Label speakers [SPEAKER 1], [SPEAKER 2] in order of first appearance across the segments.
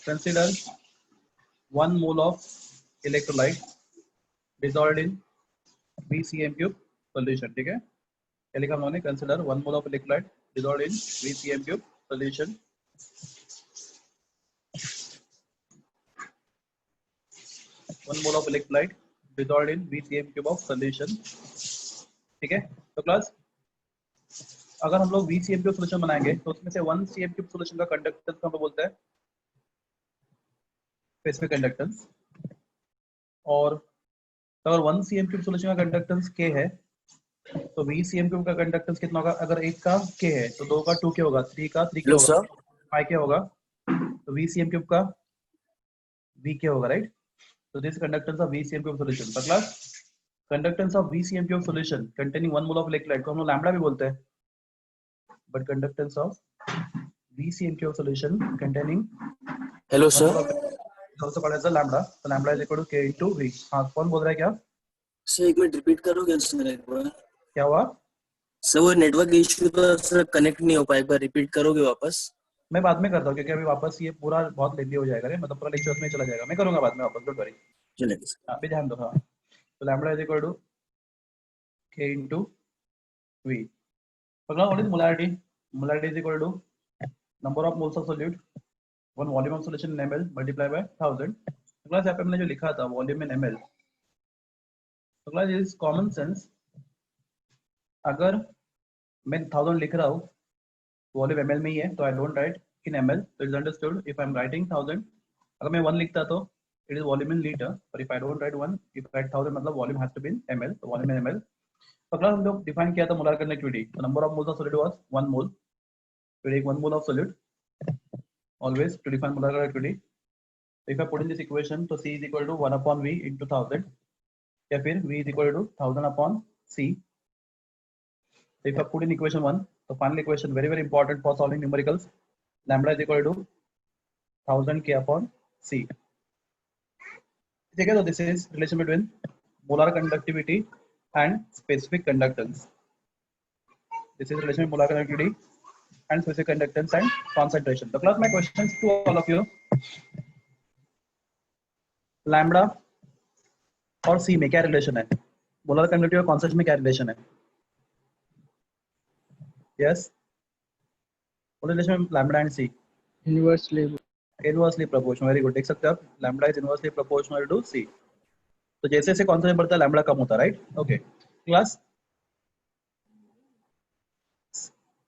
[SPEAKER 1] consider 1 mole of electrolyte dissolved in VCM cube solution. ठीक है, क्या लिखा हमने? consider 1 mole of electrolyte dissolved in VCM cube solution. One mole of electrolyte dissolved in VCM cube of solution. ठीक है, तो class अगर हम लोग VCM क्यूब सोल्यूशन बनाएंगे तो उसमें से 1 CM क्यूब सोल्यूशन का कंडक्टेंस हम लोग बोलते हैं स्पेसिफिक कंडक्टेंस, और अगर 1 CM क्यूब सोल्यूशन का कंडक्टेंस K है तो VCM क्यूब का कंडक्टेंस कितना होगा? अगर 1 का K है तो 2 का 2K होगा, 3 का 3K होगा, 5K होगा, तो VCM क्यूब का VK होगा, राइट? तो this conductance of VCM cube solution. तो class conductance of VCM cube solution containing 1 mole of electrolyte को हम लोग लैम्बडा भी बोलते हैं, but conductance of VCM cube solution containing
[SPEAKER 2] hello sir
[SPEAKER 1] also called as a lambda. So lambda is equal to K into V. हाँ, कौन बोल रहा है? क्या
[SPEAKER 2] सर एक मिनट रिपीट करोगे सर? एक बार
[SPEAKER 1] क्या हुआ
[SPEAKER 2] सर? वो नेटवर्क इश्यू तो सर कनेक्ट नहीं हो पाया, एक बार रिपीट करोगे वापस?
[SPEAKER 1] मैं बाद में करता हूँ क्योंकि अभी वापस ये पूरा बहुत लेंदी हो जाएगा, मतलब पूरा लेक्चर में चला जाएगा. मैं करूंगा बाद में वापस, डोंट वरी.
[SPEAKER 2] चलेगा सर,
[SPEAKER 1] अभी ध्यान दो. हाँ, तो lambda is equal to K into V. अगला what is molarity? Molarity is equal to number of moles of solute one volume of solution in ml multiplied by 1000. अगला यहाँ पे हमने जो लिखा था वॉल्यूम इन ml, तो क्लास इज कॉमन सेंस. अगर मैं 1000 लिख रहा हूँ वॉल्यूम ml में ही है तो I don't write in ml. तो is understood if I am writing 1000, अगर मैं 1 लिखता तो it is volume in litre, पर if I don't write 1, if I write 1000 मतलब volume has to be in ml, तो वॉल्यूम इन ml. तो class हम लोग डिफाइन किया था मोलर कंडक्टिविटी. तो number of moles of solid was 1 mole. तो एक 1 mole of solid always to define molar conductivity. If I put in this equation, so C is equal to 1 upon V into 1000, या फिर V is equal to 1000 upon C. So if I put in equation 1, so final equation very important for solving numericals. Lambda is equal to 1000 K upon C. ठीक है, so this is relation between molar conductivity and specific conductance. This is relation between molar conductivity and specific conductance and concentration. So class, my questions to all of you: lambda और सी में क्या relation है? Molar conductivity और concentration में क्या relation है? Yes, what is relation lambda and C? Inversely proportional. Very good. देख सकते हो आप, lambda is inversely proportional to C. तो जैसे जैसे कॉन्सेंट्रेशन बढ़ता है लैम्बडा कम होता है, राइट? ओके क्लास,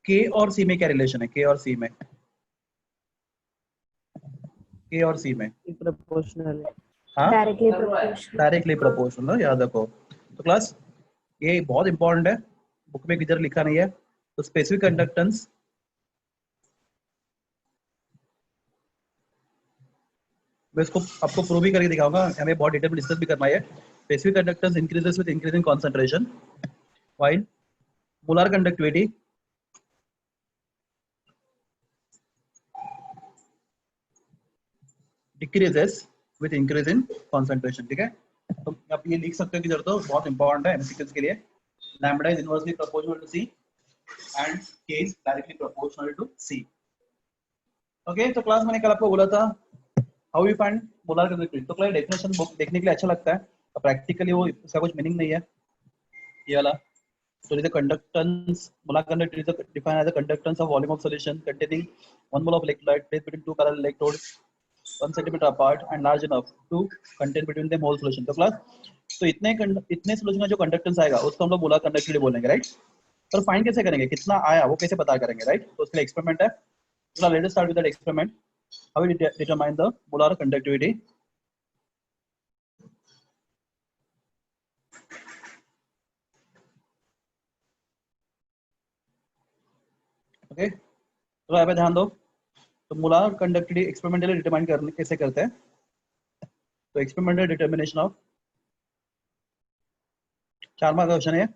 [SPEAKER 1] के और सी में क्या रिलेशन है? के और सी में, के और सी में
[SPEAKER 3] प्रोपोर्शनल है.
[SPEAKER 1] हाँ,
[SPEAKER 3] डायरेक्टली
[SPEAKER 1] प्रोपोर्शनल. याद रखो. तो क्लास ये बहुत इंपॉर्टेंट है, बुक में किधर लिखा नहीं है. तो स्पेसिफिक कंडक्टेंस मैं इसको आपको प्रूव भी करके दिखाऊंगा, हमें बहुत डिटेल में डिस्कस भी करना है. Specific conductance increases with increasing concentration, while molar conductivity decreases with increase in concentration. ठीक है, तो आप ये लिख सकते हो कि जरूरत हो, बहुत इंपॉर्टेंट है एमसीक्यूज के लिए. Lambda is inversely proportional to C and K is directly proportional to C. Okay, तो क्लास मैंने कल आपको बोला था how you find molar conductivity. तो क्लास डेफिनेशन बुक देखने के लिए अच्छा लगता है, तो प्रैक्टिकली वो इसका कुछ मीनिंग नहीं है ये वाला. So the conductance, molar conductivity is defined as the conductance of volume of solution containing 1 mole of electrolyte placed between two parallel electrodes 1 centimeter apart and large enough to contain between them whole solution. तो class, तो इतने solution का जो conductance आएगा उसको हम लोग molar conductivity बोलेंगे, राइट? पर फाइंड कैसे करेंगे, कितना आया वो कैसे पता करेंगे, राइट? तो उसके लिए एक्सपेरिमेंट है. तो let us start with that experiment. How we determine the molar conductivity. Okay, तो यहाँ पे ध्यान दो. तो मोलर कंडक्टिविटी एक्सपेरिमेंटली डिटरमाइन करने कैसे करते हैं? तो एक्सपेरिमेंटल डिटर्मिनेशन ऑफ 4 मार्क का क्वेश्चन है.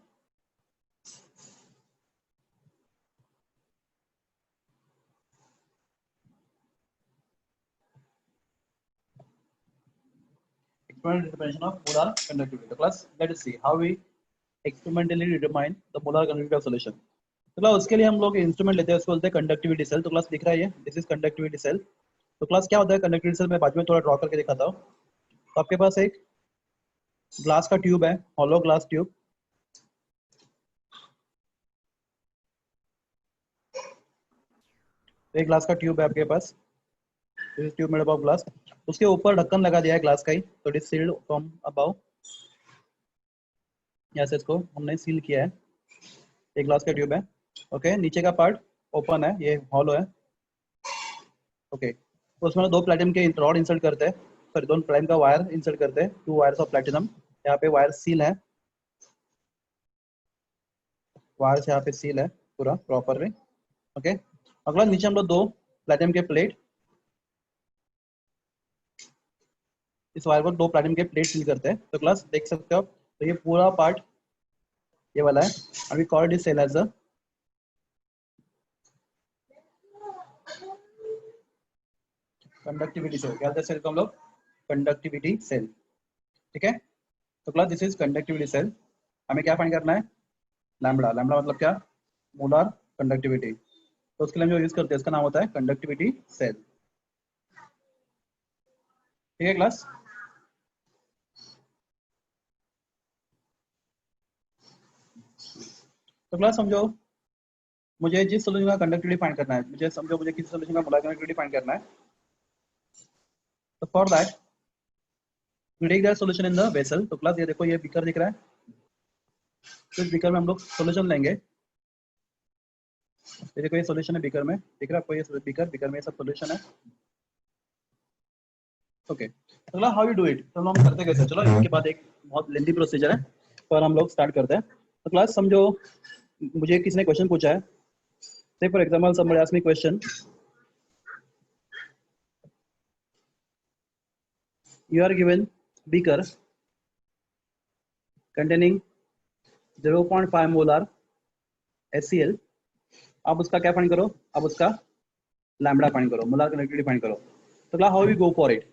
[SPEAKER 1] experimental determination of molar conductivity. The class, let us see how we experimentally determine the molar conductivity of solution. तो क्लास उसके लिए हम लोग इंस्ट्रूमेंट लेते हैं, उसको बोलते हैं कंडक्टिविटी सेल. तो क्लास दिख रहा है ये, दिस इज कंडक्टिविटी सेल. तो क्लास क्या होता है कंडक्टिविटी सेल, मैं बाद में थोड़ा ड्रॉ करके दिखाता हूँ। तो आपके पास एक ग्लास का ट्यूब है, हॉलो ग्लास ट्यूब। एक ग्लास का ट्यूब है आपके पास, ट्यूब मेड ऑफ ग्लास। उसके ऊपर ढक्कन लगा दिया है ग्लास का ही, तो it is sealed from above. ऐसे इसको हमने सील किया है। एक ग्लास का ट्यूब है, ओके। नीचे का पार्ट ओपन है, ये हॉलो है, ओके। तो उसमें दो प्लेटिनम के रॉड इंसर्ट करते हैं, सॉरी दो प्लेटिनम का वायर इंसर्ट करते हैं, 2 वायर्स ऑफ प्लेटिनम। यहाँ पे वायर सील है, वायर से यहाँ पे सील है पूरा प्रॉपर में, ओके। अगला नीचे हम लोग दो प्लेटिनम के प्लेट, इस वायर पर दो प्लेटिनम के प्लेट सील करते हैं। तो क्लास देख सकते हो आप, तो ये पूरा पार्ट ये वाला है, and we call this cell as a conductivity cell. क्या सेल को हम लोग कंडक्टिविटी सेल, ठीक है। तो class this is conductivity cell. हमें क्या फाइंड करना है, लैम्बडा। लैम्बडा मतलब क्या, मोलर कंडक्टिविटी। तो उसके लिए हम जो यूज करते हैं इसका नाम होता है कंडक्टिविटी सेल, ठीक है क्लास। तो क्लास समझो, मुझे जिस सोल्यूशन का कंडक्टिविटी फाइंड करना है, मुझे समझो मुझे किसी सोल्यूशन का मोलर कंडक्टिविटी फाइंड करना है। तो for that we take that solution in the vessel. तो क्लास ये देखो, ये बीकर दिख रहा है, तो इस बीकर में हम लोग सोल्यूशन लेंगे। ये देखो ये सोल्यूशन है बीकर में, दिख रहा है आपको, ये बीकर में ये सब सोल्यूशन है, ओके। तो class how you do it, तो हम करते कैसे, चलो इसके बाद एक बहुत लेंथी प्रोसीजर है, पर हम लोग स्टार्ट करते हैं। तो क्लास समझो, मुझे किसी ने क्वेश्चन पूछा है, से for example somebody asked me question, you are given beaker containing 0.5 molar HCl। आप उसका क्या फाइंड करो, अब उसका लैम्बडा फाइंड करो, मोलर कंडक्टिविटी फाइंड करो। तो class how we go for it,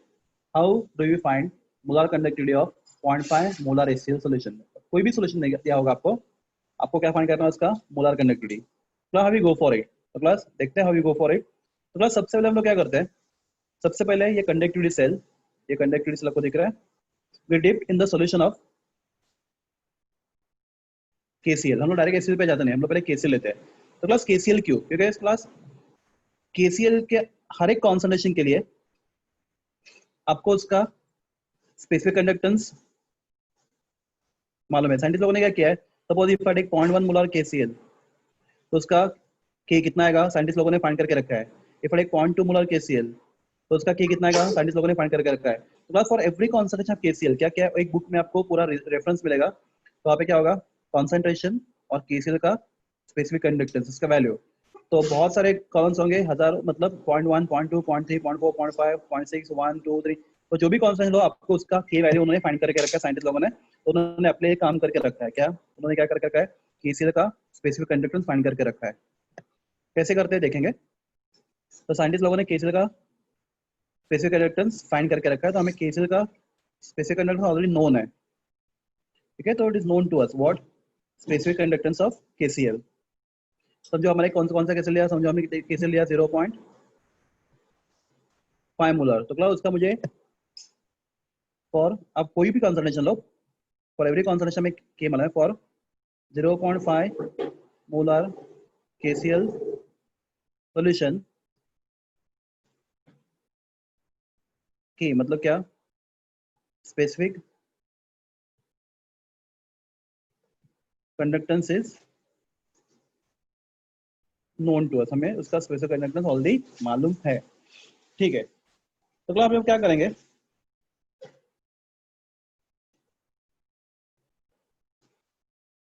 [SPEAKER 1] how do you find molar conductivity of 0.5 molar HCl solution. कोई भी सॉल्यूशन दिया होगा आपको, आपको क्या फाइंड करना है उसका molar conductivity. Class how we go for it, तो क्लास देखते हैं how we go for it. तो क्लास सबसे पहले हम लोग क्या करते हैं, सबसे पहले ये कंडक्टिविटी सेल, ये कंडक्टिविटी सेल आपको दिख रहा है, we dipped in the solution of KCl। हम लोग डायरेक्ट HCl पे जाते नहीं, हम लोग पहले KCl लेते हैं। तो क्लास KCl क्यों, क्योंकि इस क्लास KCl के हर एक कॉन्सेंट्रेशन के लिए आपको उसका स्पेसिफिक कंडक्टेंस मालूम है। साइंटिस्ट लोगों ने क्या किया है, suppose if I take 0.1 molar KCl, तो उसका K कितना आएगा, साइंटिस्ट लोगों ने फाइंड करके रखा है। If I take 0.2 molar KCl, तो उसका K कितना आएगा, साइंटिस्ट लोगों ने फाइंड करके रखा है। तो class for every concentration of KCl क्या क्या, एक बुक में आपको पूरा रेफरेंस मिलेगा, तो वहाँ पे क्या होगा, कॉन्सेंट्रेशन और KCl का स्पेसिफिक कंडक्टेंस, इसका वैल्यू। तो बहुत सारे कॉलम्स होंगे, हजार, मतलब 0.1, 0.2, 0.3, 0.4, 0.5, 0.6, 1, 2, 3, तो जो भी कॉन्सेंट्रेशन लो, आपको उसका K वैल्यू उन्होंने फाइंड करके रखा है साइंटिस्ट लोगों ने। तो उन्होंने अपने काम करके रखा है, क्या उन्होंने क्या करके रखा है, KCl का स्पेसिफिक कंडक्टेंस फाइंड करके रखा है। कैसे करते हैं देखेंगे। तो साइंटिस्ट लोगों ने KCl का स्पेसिफिक कंडक्टेंस फाइंड करके रखा है, तो हमें KCl का स्पेसिफिक कंडक्टेंस ऑलरेडी नोन है, ठीक है। तो it is known to us what, specific conductance of KCl। समझो हमारे कौन सा केस लिया, समझो हमने केस लिया 0.5 मोलर। तो क्लास उसका मुझे फॉर, आप कोई भी कॉन्सेंट्रेशन लो, फॉर एवरी कॉन्सेंट्रेशन में K मालूम है, for 0.5 molar KCl solution, K मतलब क्या, specific conductance is known to us, हमें उसका स्पेसिफिक कंडक्टेंस ऑलरेडी मालूम है, ठीक है। तो क्लास हम क्या करेंगे,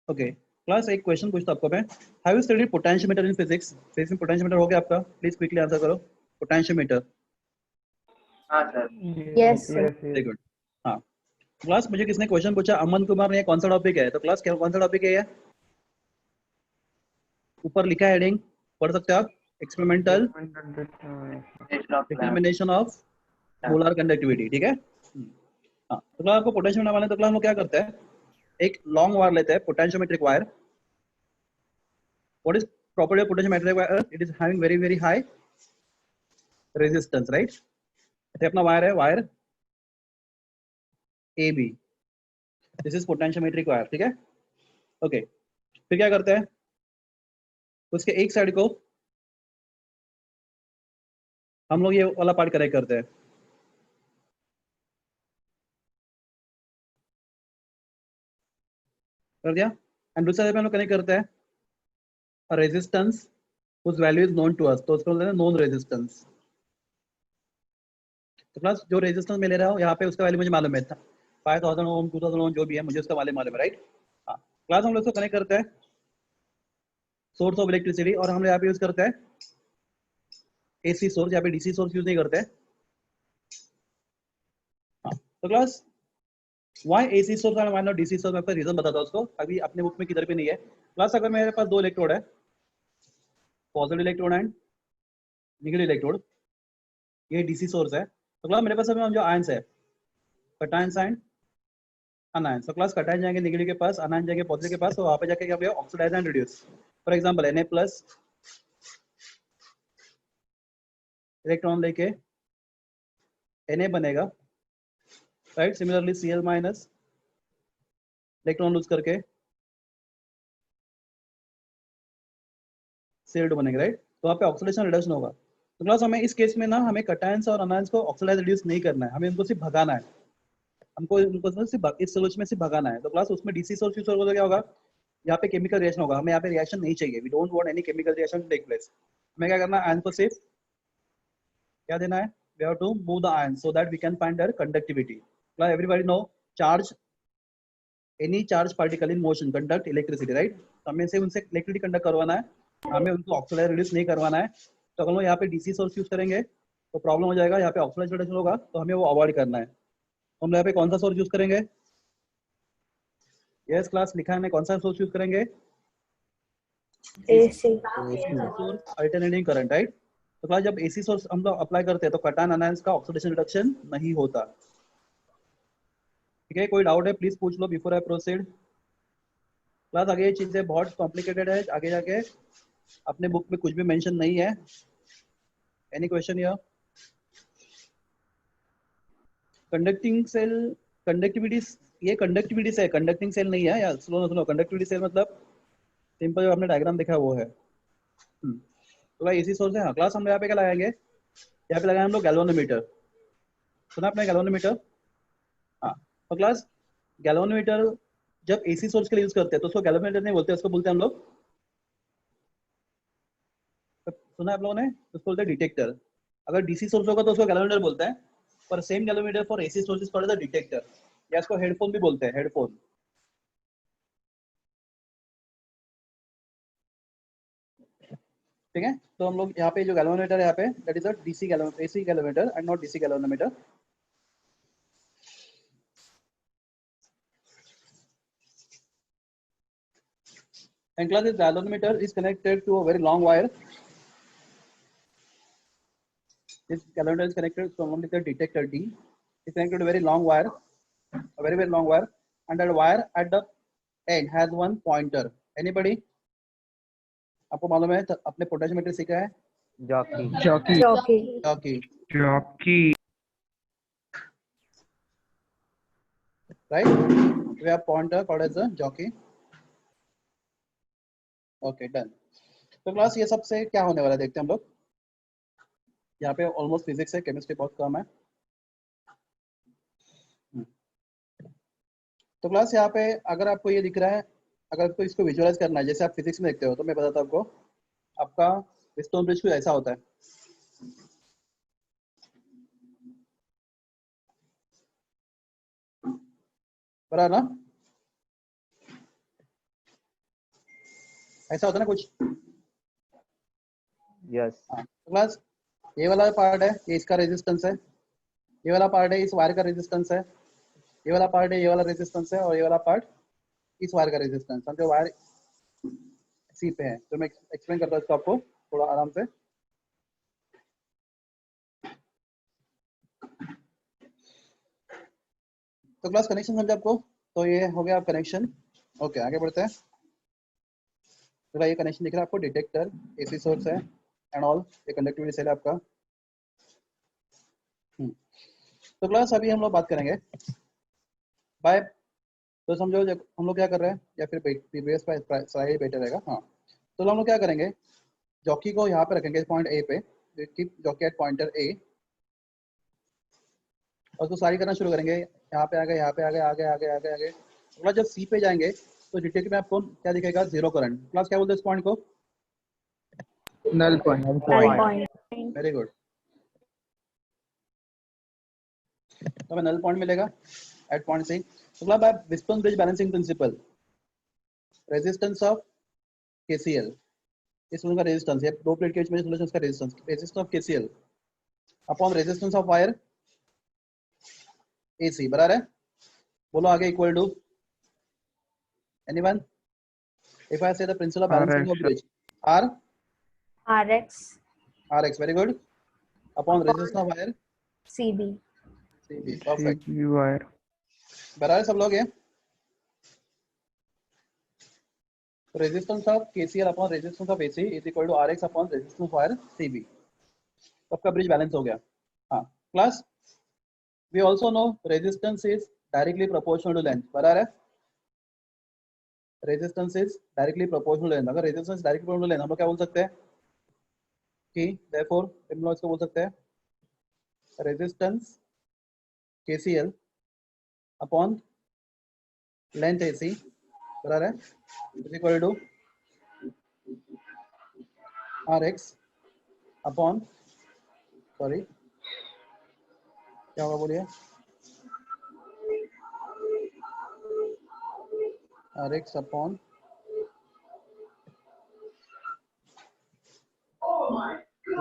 [SPEAKER 1] ओके क्लास एक क्वेश्चन पूछता आपको मैं, have you studied potentiometer in physics. Physics में पोटेंशियोमीटर हो गया आपका, प्लीज क्विकली आंसर करो, पोटेंशियोमीटर।
[SPEAKER 4] हाँ sir.
[SPEAKER 3] Yes, sir.
[SPEAKER 1] Very good. हाँ क्लास मुझे किसने क्वेश्चन पूछा, अमन कुमार ने, कौन सा टॉपिक है, तो क्लास क्या कौन सा टॉपिक है ये, ऊपर लिखा है हेडिंग, पढ़ सकते हो आप, experimental determination of molar conductivity, ठीक है। हाँ तो क्लास आपको पोटेंशियोमीटर वाले, तो क्लास हम लोग क्या करते हैं, एक लॉन्ग वायर लेते हैं, potentiometric wire. What is property of potentiometric wire, it is having very very high resistance, right. ये अपना वायर है, wire A B, this is potentiometric wire, ठीक है। ओके, फिर क्या करते हैं, उसके एक साइड को हम लोग ये वाला पार्ट कनेक्ट करते हैं, कर दिया। एंड दूसरे साइड पे हम लोग कनेक्ट करते हैं रेजिस्टेंस उस वैल्यू इज नोन टू अस, तो उसको बोलते हैं नोन रेजिस्टेंस। तो प्लस जो रेजिस्टेंस मैं ले रहा हूँ यहाँ पे उसका वैल्यू मुझे मालूम है, 5000 ओम 2000 ओम जो भी है मुझे उसका वैल्यू मालूम है, राइट। हाँ, प्लस हम लोग इसको कनेक्ट करते हैं सोर्स ऑफ इलेक्ट्रिसिटी, और हम यहाँ पे यूज करते हैं एसी सोर्स, यहाँ पे डीसी सोर्स यूज नहीं करते हैं। हाँ, तो क्लास वाई एसी सोर्स और वाई नॉट डीसी सोर्स, मैं आपको रीजन बताता हूँ उसको, अभी अपने बुक में किधर भी नहीं है। प्लस अगर मेरे पास दो इलेक्ट्रोड है, positive electrode and negative electrode, ये डीसी सोर्स है, तो क्लास मेरे पास अभी जो आयंस है कटायंस एंड अनायंस, तो क्लास कटायन जाएंगे निगेटिव के पास, अनायन जाएंगे पॉजिटिव के पास, तो वहाँ पे जाके क्या होगा, oxidise and reduce. For example Na plus electron लेके Na बनेगा, राइट। Similarly Cl minus electron lose करके Cl2 बनेगा, राइट। तो वहाँ पे ऑक्सीडेशन रिडक्शन होगा। तो क्लास हमें इस केस में ना, हमें कटायंस और अनायंस को ऑक्सीडाइज रिड्यूस नहीं करना है, हमें उनको सिर्फ भगाना है, हमको उनको सिर्फ इस सोल्यूशन में सिर्फ भगाना है। तो क्लास उसमें डीसी सोर्स यूज करोगे तो क्या होगा, यहाँ पे केमिकल रिएक्शन होगा, हमें यहाँ पे रिएक्शन नहीं चाहिए, we don't want any chemical reaction to take place. हमें क्या करना है, आयन को सिर्फ क्या देना है, we have to move the ion so that we can find their conductivity. Class everybody know charge, any charge particle in motion conduct electricity, right. हमें से उनसे इलेक्ट्रिसिटी कंडक्ट करवाना है, हमें उनको ऑक्सीडाइज रिड्यूस नहीं करवाना है। तो अगर हम यहाँ पे डीसी सोर्स यूज करेंगे तो प्रॉब्लम हो जाएगा, यहाँ पे ऑक्सीडाइज रिडक्शन होगा, तो हमें वो अवॉइड करना है। हम यहाँ पे कौन सा सोर्स यूज करेंगे, यस क्लास लिखा है, हमें कौन सा सोर्स यूज करेंगे,
[SPEAKER 3] AC.
[SPEAKER 1] Source alternating current, right. तो क्लास जब एसी सोर्स हम लोग अप्लाई करते हैं तो कटायन अनायंस का ऑक्सीडेशन रिडक्शन नहीं होता, ठीक है। कोई डाउट है प्लीज पूछ लो बिफोर आई प्रोसीड। क्लास आगे ये चीजें बहुत कॉम्प्लिकेटेड है, आगे जाके अपने बुक में कुछ भी मेंशन नहीं है। Any question here, conducting cell conductivity, ये कंडक्टिविटी से है, कंडक्टिंग सेल नहीं है यार, सुनो सुनो, कंडक्टिविटी सेल मतलब सिंपल जो आपने डायग्राम देखा है वो है। तो भाई एसी सोर्स है। हाँ क्लास हम यहाँ पे क्या लगाएंगे, यहाँ पे लगाएंगे हम लोग गैल्वेनोमीटर, सुना आपने गैल्वेनोमीटर। हाँ, तो क्लास गैल्वेनोमीटर जब एसी सोर्स के लिए यूज करते हैं तो उसको गैल्वेनोमीटर नहीं बोलते, उसको बोलते हैं हम लोग, सुना आप लोगों ने, उसको बोलते हैं डिटेक्टर। अगर डीसी सोर्स होगा तो उसको गैल्वेनोमीटर बोलते हैं, पर same galvanometer for AC source is called the detector, या इसको हेडफोन भी बोलते हैं, हेडफोन। ठीक है, तो हम लोग यहाँ पे जो गैल्वेनोमीटर है यहाँ पे, that is a DC galvanometer, AC galvanometer and not DC galvanometer. And class, this galvanometer is connected to a very long wire. This galvanometer is connected to only the detector D. It's connected to a very long wire, a very long wire, and that wire at the end has one pointer. Anybody? आपको मालूम है अपने potentiometer सीखा है,
[SPEAKER 5] jockey
[SPEAKER 3] Jockey.
[SPEAKER 1] jockey,
[SPEAKER 5] jockey
[SPEAKER 1] right? We have pointer called as a jockey. Okay, done. तो class ये सबसे क्या होने वाला है देखते हैं हम लोग। यहाँ पे ऑलमोस्ट फिजिक्स है, केमिस्ट्री बहुत कम है। तो क्लास यहाँ पे अगर आपको ये दिख रहा है, अगर आपको इसको विजुअलाइज करना है जैसे आप फिजिक्स में देखते हो, तो मैं बताता हूँ आपको, आपका स्टोन ब्रिज कुछ ऐसा होता है, बराबर ना, ऐसा होता है ना कुछ।
[SPEAKER 5] यस
[SPEAKER 1] हाँ, तो क्लास ये वाला पार्ट है, ये इसका रेजिस्टेंस है, ये वाला पार्ट है इस वायर का रेजिस्टेंस है, ये वाला पार्ट है ये वाला रेजिस्टेंस है, और ये वाला पार्ट इस वायर का रेजिस्टेंस। समझो वायर सी पे है, तो मैं एक्सप्लेन करता हूँ इसको आपको थोड़ा आराम से। तो क्लास कनेक्शन समझे आपको, तो ये हो गया कनेक्शन। ओके, आगे बढ़ते हैं। तो ये कनेक्शन दिख रहा है आपको, डिटेक्टर, एसी सोर्स है एंड ऑल, ये कंडक्टिविटी सेल है आपका। तो क्लास अभी हम लोग बात करेंगे बाय, तो समझो जब हम लोग क्या कर रहे हैं, या फिर प्रीवियस स्लाइड बेटर रहेगा। हाँ, तो हम लोग क्या करेंगे, जॉकी को यहाँ पे रखेंगे पॉइंट ए पे, कीप जॉकी एट पॉइंटर ए, और उसको सारी करना शुरू करेंगे। यहाँ पे आ गए, यहाँ पे आ गए, आगे आगे आगे आगे। अगला जब सी पे जाएंगे तो डिटेक्टिव में आपको क्या दिखेगा, जीरो करंट। क्लास क्या बोलते हैं इस पॉइंट को,
[SPEAKER 5] null point.
[SPEAKER 1] Very good. तो हमें नल पॉइंट मिलेगा एट पॉइंट सी। तो class by Wheatstone bridge balancing principle, resistance of KCl, इस का रेजिस्टेंस है, दो प्लेट के बीच में सॉल्यूशन का resistance, resistance of KCl upon resistance of wire AC बराबर है। बोलो आगे, equal to anyone, if I say the principle of balancing of bridge, R
[SPEAKER 6] RX
[SPEAKER 1] very good, upon resistance of wire
[SPEAKER 6] CB
[SPEAKER 1] CB, perfect
[SPEAKER 5] CB wire.
[SPEAKER 1] बराबर है सब लोग ये। Resistance of KCl upon resistance of AC is equal to RX upon resistance of wire CB, सबका bridge balance हो गया। हाँ class, we also know resistance is directly proportional to length, बराबर है। Resistance is directly proportional to length, अगर resistance directly proportional to length, हम लोग क्या बोल सकते हैं कि देयरफॉर हम लोग इसको बोल सकते हैं resistance KCl upon length AC बराबर है is equal to RX upon, sorry क्या होगा बोलिए, RX upon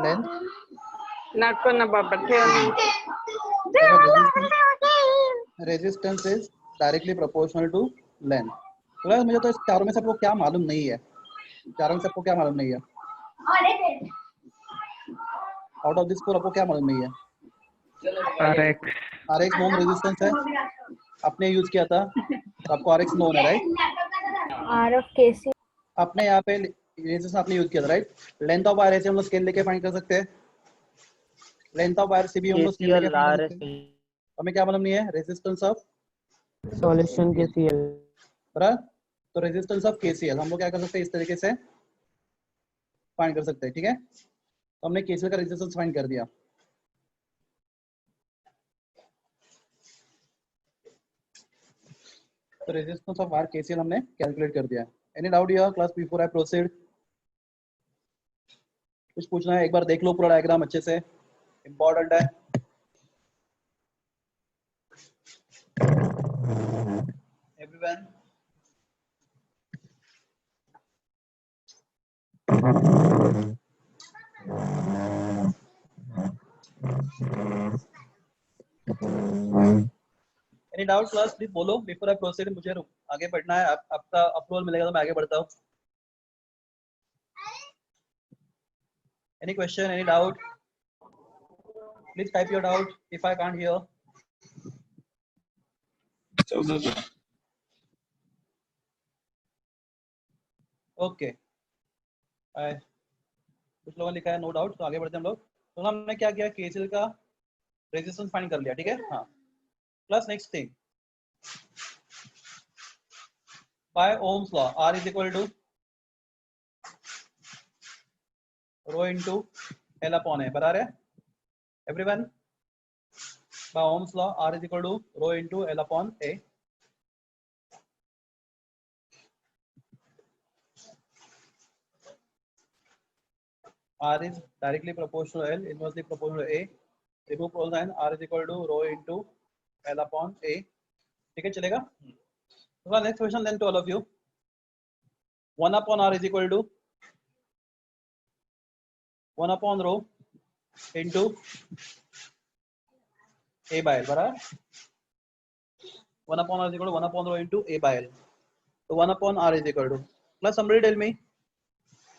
[SPEAKER 1] length, resistance is directly proportional to length. तो मुझे तो इस चारों में से आपको क्या मालूम नहीं है, चारों में से आपको क्या मालूम नहीं है, आउट ऑफ दिस फोर आपको क्या मालूम नहीं है,
[SPEAKER 5] RX.
[SPEAKER 1] आरएक्स नोन रेजिस्टेंस है, आपने यूज किया था तो आपको आरएक्स नोन है राइट,
[SPEAKER 6] R of KC
[SPEAKER 1] आपने यहाँ पे रेजिस्टेंस आपने यूज किया था राइट। लेंथ ऑफ वायर ऐसे हम लोग स्केल लेके फाइंड कर सकते हैं, लेंथ ऑफ वायर से भी हम लोग स्केल लेके फाइंड कर सकते हैं। हमें क्या मालूम नहीं है, रेजिस्टेंस ऑफ
[SPEAKER 3] सॉल्यूशन KCl
[SPEAKER 1] बराबर, तो रेजिस्टेंस ऑफ केसीएल हम लोग क्या कर सकते हैं, इस तरीके से फाइंड कर सकते हैं, ठीक है। तो हमने केसीएल का रेजिस्टेंस फाइंड कर दिया। तो रेजिस्टेंस ऑफ वायर केसीएल हमने कैलकुलेट कर दिया। Any doubt here class, before I proceed? कुछ पूछना है, एक बार देख लो पूरा डायग्राम अच्छे से, इंपॉर्टेंट है। Everyone any doubt class, please बोलो बिफोर आई प्रोसीड, मुझे आगे बढ़ना है, आपका अप्रूवल मिलेगा तो मैं आगे बढ़ता हूँ। Any question, any doubt, please type your doubt if I can't hear. Okay, कुछ लोगों ने लिखा है नो डाउट, तो आगे बढ़ते हैं हम लोग। तो हमने क्या किया, केसीएल का रेजिस्टेंस फाइंड कर लिया, ठीक है। हाँ plus next thing, by Ohm's law R is equal to rho into L upon A, बराबर है everyone. By Ohm's law R is equal to rho into L upon A। R is directly proportional to L, inversely proportional to A. Remove cos sign, R is equal to rho into L upon A. ठीक है चलेगा। तो next question then to all of you, 1 upon R is equal to 1 upon rho into A by L, बराबर 1 upon R is equal to 1 upon rho into A by L। तो 1 upon R is equal to, plus somebody tell me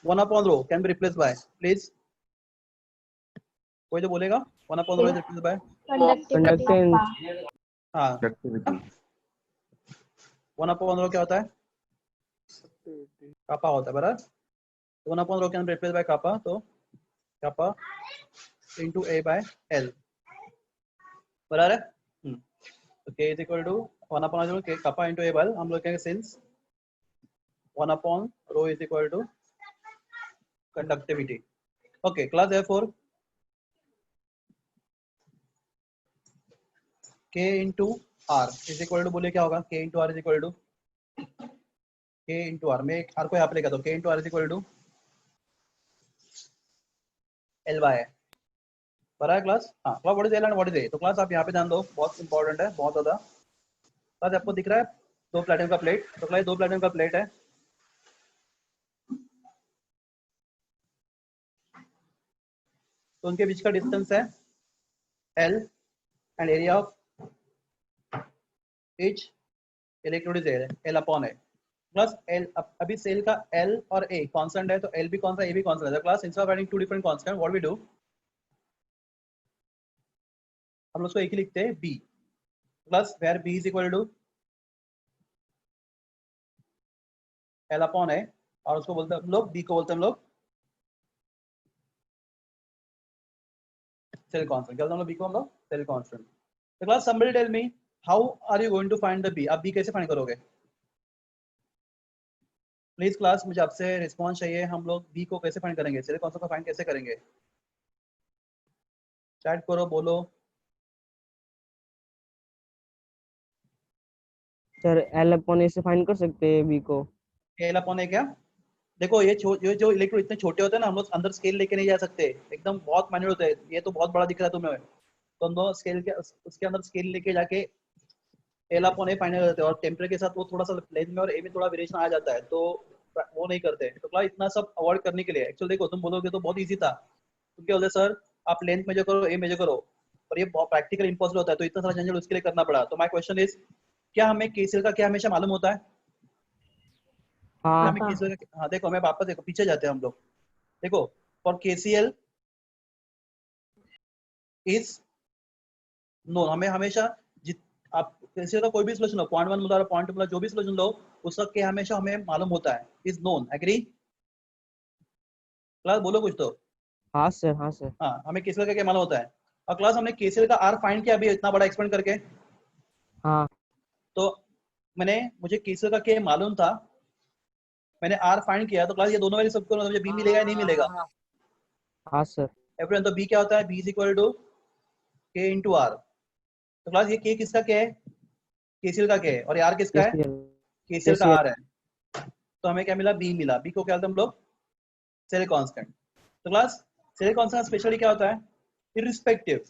[SPEAKER 1] 1 upon rho can be replaced by, please कोई तो बोलेगा 1 upon rho is replaced by,
[SPEAKER 3] Conductance.
[SPEAKER 1] हाँ 1 upon rho क्या होता है, कापा होता है, बराबर। 1 upon rho can be replaced by कापा, तो कापा into A by L। बराबर है। तो k is equal to 1 upon जो k कपा इनटू a बल हम लोग कहेंगे since 1 upon rho is equal to conductivity. Okay class therefore k into r is equal to बोलिए क्या होगा, k into r is equal to k into r में r को यहाँ पे लेगा तो k into r is equal to L by है। बराबर है क्लास। हाँ class what is L and what is a, तो क्लास आप यहाँ पे ध्यान दो, बहुत इंपॉर्टेंट है, बहुत ज्यादा। क्लास आपको दिख रहा है दो प्लेटिनम का प्लेट, तो क्लास दो प्लेटिनम का प्लेट है, तो उनके बीच का डिस्टेंस है L and area of each electrode is L upon A plus L. अभी सेल का एल और ए कांस्टेंट है, तो एल भी कौन सा ए भी कांस्टेंट है। Class instead of writing two different constant what we do, हम लोग उसको एक ही लिखते हैं B plus where B is equal to L upon A, और उसको बोलते हैं हम लोग, बी को बोलते हैं हम लोग सेल कांस्टेंट। क्या बोलते हैं हम लोग बी को, हम लोग सेल कांस्टेंट। तो class somebody tell me how are you going to find the B, आप बी कैसे फाइंड करोगे प्लीज क्लास, मुझे आपसे रिस्पॉन्स चाहिए, हम लोग बी को कैसे फाइंड करेंगे, सेल कांस्टेंट को फाइंड कैसे करेंगे, चैट करो बोलो।
[SPEAKER 3] सर एल अपॉन ए से फाइंड कर सकते हैं बी को।
[SPEAKER 1] एल अपॉन ए क्या, देखो ये जो इलेक्ट्रोड इतने छोटे होते हैं ना, हम लोग अंदर स्केल लेके नहीं जा सकते, एकदम बहुत माइन्यूट होते हैं, ये तो बहुत बड़ा दिख रहा है तुम्हें, तो हम लोग स्केल के उसके अंदर स्केल लेके जाके एल अपॉन ए फाइंड करते हैं, और टेम्परेचर के साथ वो थोड़ा सा लेंथ में और ए में थोड़ा वेरिएशन आ जाता है, तो वो नहीं करते। तो क्लास इतना सब अवॉइड करने के लिए, एक्चुअली देखो तुम बोलोगे तो बहुत ईजी था, तुम क्या बोलते सर आप लेंथ मेजर करो, ए मेजर करो, पर ये बहुत प्रैक्टिकल इम्पॉसिबल होता है, तो इतना सारा झंझट उसके लिए करना पड़ा। तो माय क्वेश्चन इज, क्या हमें केसीएल का क्या हमेशा मालूम होता है,
[SPEAKER 3] हाँ
[SPEAKER 1] हमें केसीएल का, हाँ देखो मैं वापस देखो पीछे जाते हैं हम लोग, देखो फॉर केसीएल इज नो, हमें हमेशा आप केसीएल का कोई भी सॉल्यूशन लो, 0.1 मोलर 0.2 मोलर जो भी सॉल्यूशन लो, उसका क्या हमेशा हमें मालूम होता है, इज नोन। एग्री क्लास, बोलो कुछ तो।
[SPEAKER 3] हाँ सर, हाँ सर।
[SPEAKER 1] हाँ हमें केसीएल का क्या मालूम होता है, और क्लास हमने केसीएल का आर फाइंड किया अभी इतना बड़ा एक्सपेंड करके,
[SPEAKER 3] हाँ
[SPEAKER 1] तो मुझे केसीएल का क्या मालूम था, मैंने आर फाइंड किया, तो क्लास ये दोनों वाली सबको मुझे बी मिलेगा या नहीं मिलेगा,
[SPEAKER 3] हाँ सर।
[SPEAKER 1] एवरीवन। तो बी क्या होता है, बी इज इक्वल टू के इंटू आर। तो क्लास ये के किसका क्या है, केसीएल का क्या है, और आर किसका है,
[SPEAKER 3] केसीएल।
[SPEAKER 1] केसीएल का
[SPEAKER 3] केसीएल।
[SPEAKER 1] आर है, तो हमें क्या मिला, बी मिला। बी को क्या बोलते हैं हम लोग, सेल कांस्टेंट। तो क्लास सेल कांस्टेंट स्पेशली क्या होता है, irrespective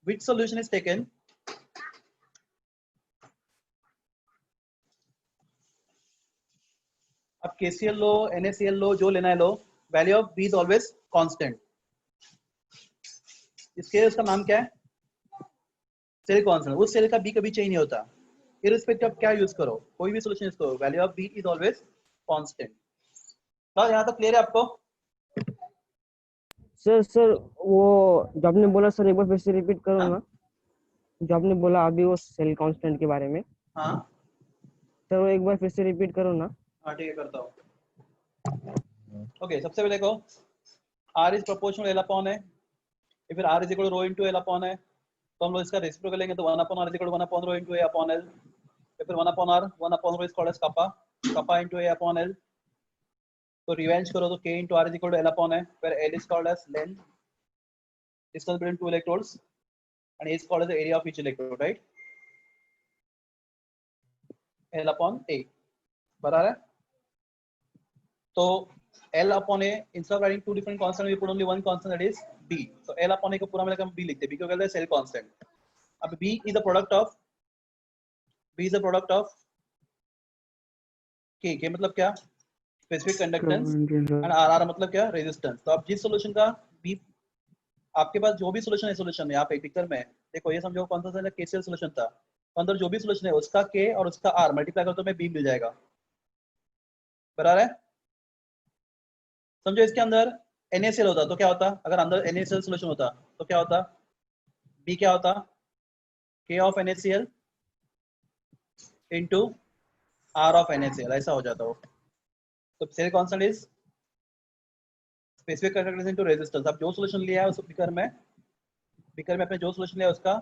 [SPEAKER 1] which solution is taken, अब KCl लो NaCl लो जो लेना है लो, value of B is always constant. इसके उसका नाम क्या है, सेल कांस्टेंट। उस सेल का B कभी चेंज नहीं होता, इररिस्पेक्टिव ऑफ क्या यूज करो, कोई भी सॉल्यूशन यूज करो, value of B is always constant. तो यहाँ तक क्लियर है आपको।
[SPEAKER 3] सर वो जो आपने बोला सर, एक बार फिर से रिपीट करो
[SPEAKER 1] हाँ?
[SPEAKER 3] ना, जो आपने बोला अभी वो सेल कांस्टेंट के बारे में।
[SPEAKER 1] हाँ
[SPEAKER 3] सर वो एक बार फिर से रिपीट करो ना।
[SPEAKER 1] हाँ ठीक है करता हूँ। ओके सबसे पहले देखो, R is proportional L upon है, या फिर R is equal rho into L upon है, तो हम लोग इसका रेसिप्रोकल लेंगे, तो 1 upon R is equal 1 upon rho into A upon L, या फिर 1 upon R 1 upon rho is called as kappa, kappa into A upon L। तो रिवेंज करो तो K into R is equal to L upon है, where L is called as length distance between two electrodes and A is called as the area of each electrode, right? L upon A बराबर है। तो L upon A, instead of writing two different constants, we put only one constant, that is B. So L upon A को पूरा मिलाकर हम B लिखते हैं, B को कहते हैं सेल कांस्टेंट। अब B is a product of K, K मतलब क्या, स्पेसिफिक कंडक्टेंस, एंड R मतलब क्या, रेजिस्टेंस। तो आप जिस सॉल्यूशन का B, आपके पास जो भी सॉल्यूशन है, सॉल्यूशन में आप एक पिक्चर में देखो, ये समझो कौन सा केसीएल सॉल्यूशन था, तो अंदर जो भी सॉल्यूशन है उसका K और उसका R मल्टीप्लाई करो तो हमें B मिल जाएगा, बराबर है। समझो इसके अंदर NaCl होता तो क्या होता, अगर अंदर NaCl सॉल्यूशन होता तो क्या होता, B क्या होता, K of NaCl into R of NaCl, ऐसा हो जाता हो। तो cell constant is specific conductance into resistance. अब जो सॉल्यूशन लिया है उस बीकर में आपने जो सॉल्यूशन लिया उसका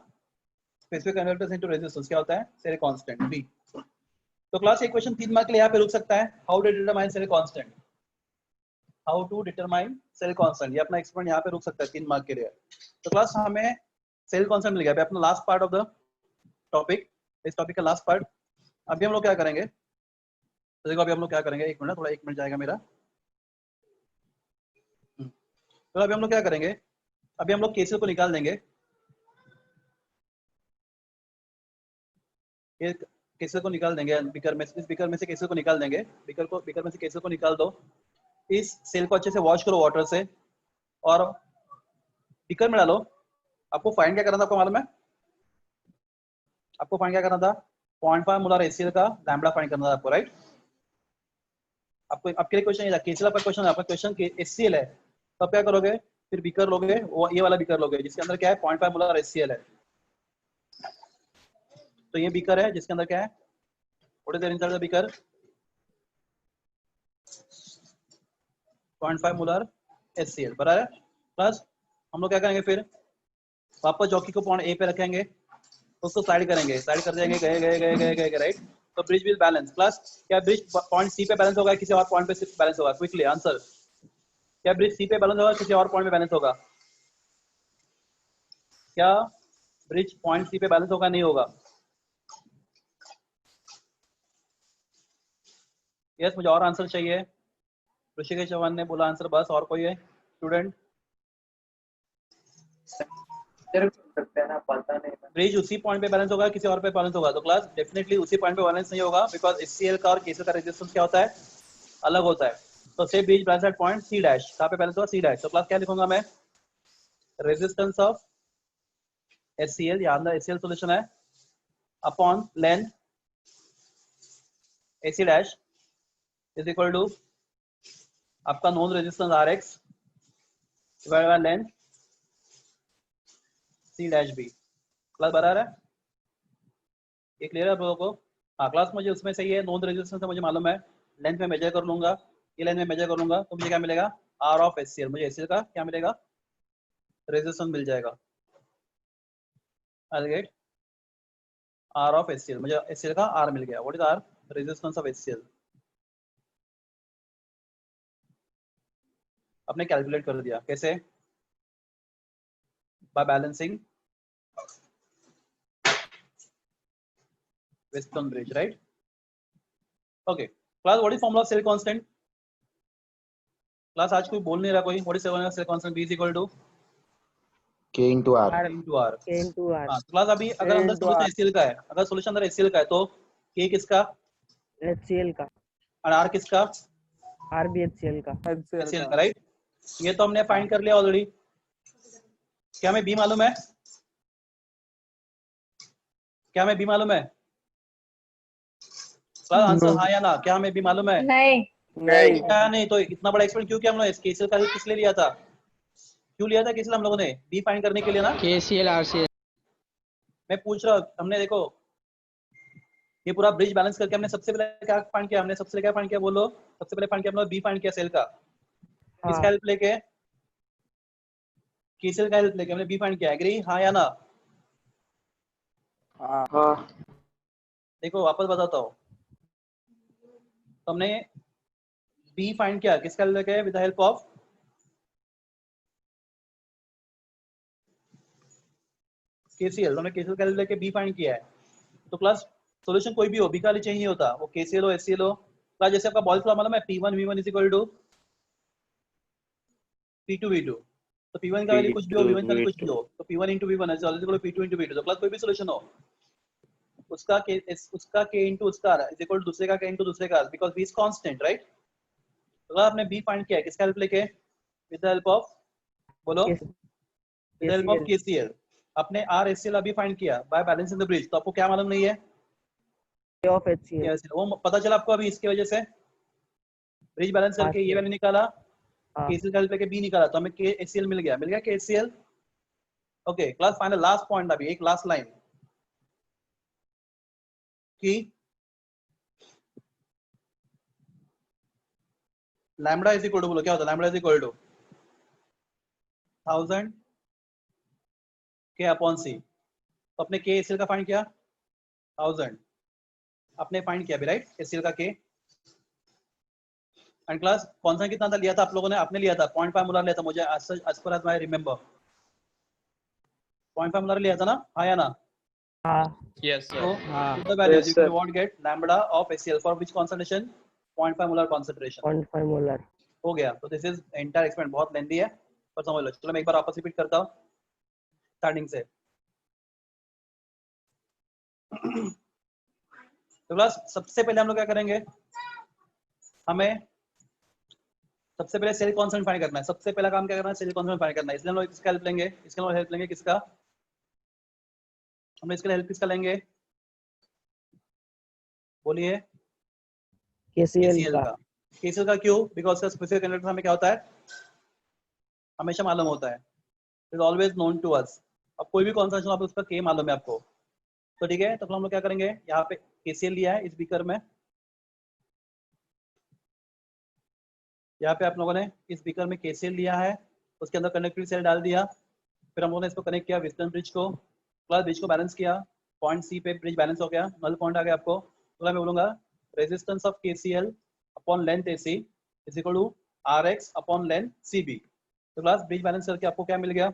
[SPEAKER 1] स्पेसिफिक कंडक्टेंस इनटू रेजिस्टेंस क्या होता है? Cell constant B. तो क्लास ये क्वेश्चन 3 मार्क के लिए यहाँ पे रुक सकता है। How to determine cell constant, how to determine cell constant, ये अपना एक्सपेरिमेंट यहाँ पे रुक सकता है 3 मार्क के लिए। तो क्लास हमें सेल कांस्टेंट मिल गया। अभी अपना last part of the topic, इस टॉपिक का लास्ट पार्ट। अभी हम लोग क्या करेंगे, तो देखो अभी हम लोग क्या करेंगे, एक मिनट, थोड़ा 1 मिनट जाएगा मेरा। तो अभी हम लोग क्या करेंगे, अभी हम लोग केसीएल को निकाल देंगे। केसीएल को निकाल देंगे बीकर में, इस बीकर में से केसीएल को निकाल देंगे। बीकर में से केसीएल को निकाल दो। इस सेल को अच्छे से वॉश करो वाटर से और बीकर में डालो। आपको फाइंड क्या करना था, आपको मालूम है? आपको फाइंड क्या करना था? 0.5 मोलर एचसीएल का लैम्बडा फाइंड करना था आपको, राइट? आपको आपके लिए क्वेश्चन ये था, केसीएल का क्वेश्चन है, आपका क्वेश्चन एचसीएल है, तो आप क्या करोगे? फिर बीकर लोगे, वो ये वाला बीकर लोगे जिसके अंदर क्या है? 0.5 मोलर एचसीएल है। तो ये बीकर है जिसके अंदर क्या है? What is there inside the beaker? 0.5 molar HCl बराबर है। प्लस हम लोग क्या करेंगे, फिर वापस जॉकी को पॉइंट ए पे रखेंगे, उसको साइड करेंगे, साइड कर देंगे, गए गए गए गए गए, राइट? तो ब्रिज विल बैलेंस। प्लस क्या ब्रिज पॉइंट सी पे बैलेंस होगा, किसी और पॉइंट पे बैलेंस होगा? क्विकली आंसर, क्या ब्रिज सी पे बैलेंस होगा, किसी और पॉइंट पे बैलेंस होगा? क्या ब्रिज पॉइंट सी पे बैलेंस होगा, नहीं होगा? यस, मुझे और आंसर चाहिए। ऋषिकेश चौहान ने बोला आंसर, बस। और कोई है स्टूडेंट?
[SPEAKER 4] सकते हैं ना, पता नहीं।
[SPEAKER 1] ब्रिज उसी पॉइंट पे बैलेंस होगा, किसी और पे बैलेंस होगा? तो क्लास डेफिनेटली उसी पॉइंट पे बैलेंस नहीं होगा, बिकॉज HCl का और केसीएल का रेजिस्टेंस क्या होता है? अलग होता है। तो से bridge balance at point C dash, कहां पे बैलेंस होगा? C dash. तो क्लास क्या लिखूंगा मैं? रेजिस्टेंस ऑफ HCl, यहां अंदर HCl सॉल्यूशन है, upon length AC dash is equal to आपका known resistance RX divided by length C dash B। Class बराबर है? ये क्लियर है आप लोगों को? हाँ क्लास, मुझे उसमें से ये नोन रेजिस्टेंस है, मुझे मालूम है। लेंथ में मेजर कर लूंगा, ये लेंथ में मेजर कर लूंगा, तो मुझे क्या मिलेगा? R of HCl। मुझे HCl का क्या मिलेगा? रेजिस्टेंस मिल जाएगा। I'll get R of HCl, मुझे HCl का R मिल गया। What is R? Resistance of HCl। आपने कैलकुलेट कर दिया, कैसे? By balancing Weston bridge, right? Okay. Class, what is formula of cell constant? Class, आज कोई बोल नहीं रहा कोई। What is formula of cell constant? B is equal to
[SPEAKER 6] K into R.
[SPEAKER 1] K into R.
[SPEAKER 3] K into R.
[SPEAKER 1] हाँ, class अभी अगर अंदर सोल्यूशन HCl का है, अगर सोल्यूशन अंदर HCl का है तो K किसका?
[SPEAKER 3] HCl का,
[SPEAKER 1] और R किसका?
[SPEAKER 3] R भी HCl का।
[SPEAKER 1] HCl का, राइट? ये तो हमने फाइंड कर लिया ऑलरेडी। क्या हमें B मालूम है? क्या हमें B मालूम है? क्लास आंसर हाँ या ना? क्या हमें B मालूम है?
[SPEAKER 7] नहीं।
[SPEAKER 1] क्या नहीं? तो इतना बड़ा एक्सपेरिमेंट क्यों किया हम लोग? केसीएल का किस लिए लिया था? क्यों लिया था केसीएल हम लोगों ने? बी फाइंड करने के लिए ना।
[SPEAKER 5] KCL RCL
[SPEAKER 1] मैं पूछ रहा हूँ, हमने देखो ये पूरा ब्रिज बैलेंस करके हमने सबसे पहले क्या फाइंड किया? हमने सबसे पहले क्या फाइंड किया बोलो? सबसे पहले फाइंड किया हम लोग बी फाइंड किया सेल का। किसका हेल्प लेके? केसीएल का हेल्प लेके हमने बी फाइंड किया। एग्री हाँ या ना?
[SPEAKER 5] हाँ
[SPEAKER 1] देखो वापस बताता हूँ, तो हमने बी फाइंड किया किसका हेल्प लेके? With the help of KCL. हमने केसीएल का हेल्प लेके बी फाइंड किया है। तो क्लास सॉल्यूशन कोई भी हो, बी का चेंज नहीं होता, वो केसीएल हो एचसीएल हो। क्लास जैसे आपका बॉयल्स लॉ मालूम है, P1 V1 is equal to P2 V2। तो P1 का वैल्यू कुछ भी हो, V1 का वैल्यू कुछ भी हो, तो P1 into V1 is equal to P2 into V2। तो क्लास कोई भी सॉल्यूशन हो, उसका K into उसका इज इक्वल टू दूसरे का K into दूसरे का, because V is constant, right? तो आपने B फाइंड किया है किसका हेल्प लेके? विद द हेल्प ऑफ, बोलो, with the help of KCL। अपने R HCl अभी फाइंड किया बाय बैलेंसिंग द ब्रिज। तो आपको क्या मालूम नहीं है?
[SPEAKER 3] K of HCl।
[SPEAKER 1] यस, वो पता चला आपको अभी इसकी वजह से। ब्रिज बैलेंस करके ये वैल्यू निकाला, KCL का हेल्प लेके B निकाला, तो हमें HCl मिल गया KCL। Okay class, final last point, अभी एक लास्ट लाइन कि लैम्बडा इज इक्वल टू, बोलो क्या होता है lambda is equal to? 1000 K upon C। तो अपने K HCl का फाइंड किया 1000, अपने फाइंड किया भी राइट HCl का K। एंड क्लास कॉन्सेंट्रेशन कितना था लिया था आप लोगों ने? आपने लिया था 0.5 मोलर लिया था, मुझे as per as I remember 0.5 molar लिया था ना, हाँ या ना?
[SPEAKER 3] हाँ
[SPEAKER 7] Yes, sir.
[SPEAKER 1] So
[SPEAKER 3] हाँ
[SPEAKER 1] put the values,
[SPEAKER 4] Yes,
[SPEAKER 1] you will
[SPEAKER 4] sir.
[SPEAKER 1] what get lambda of HCl for which concentration? 0.5 molar concentration
[SPEAKER 3] 0.5 molar.
[SPEAKER 1] हो गया। तो दिस इज एंटायर एक्सपेरिमेंट, बहुत लेंथी है पर समझ लो। चलो मैं एक बार वापस रिपीट करता हूँ स्टार्टिंग से। तो क्लास सबसे पहले हम लोग क्या करेंगे, हमें सबसे पहले सेल कॉन्सेंट्रेशन फाइंड करना है। सबसे पहला काम क्या करना है, सेल कॉन्सेंट्रेशन फाइंड करना है। इसलिए हम लोग किसका हेल्प लेंगे? इसके लिए हेल्प लेंगे किसका? हम इसके लिए हेल्प किसका लेंगे? बोलिए।
[SPEAKER 3] KCl
[SPEAKER 1] KCl
[SPEAKER 3] का।
[SPEAKER 1] का। KCl का क्यों? बिकॉज का स्पेसिफिक कंडक्टर हमें क्या होता है, हमेशा मालूम होता है, is always known to us. अब कोई भी कॉन्सेंट्रेशन आप उसका K मालूम है आपको, तो ठीक है। तो हम लोग क्या करेंगे, यहाँ पे KCl लिया है इस बीकर में, यहाँ पे आप लोगों ने इस बीकर में KCl लिया है, उसके अंदर कंडक्टिव सेल डाल दिया, फिर हम लोगों ने इसको कनेक्ट किया विस्टन ब्रिज को, प्लस ब्रिज को बैलेंस किया, पॉइंट C पे ब्रिज बैलेंस हो गया, नल पॉइंट आ गया आपको। तो मैं बोलूंगा resistance of KCl upon length AC is equal to RX upon length CB। तो क्लास ब्रिज बैलेंस करके आपको क्या मिल गया,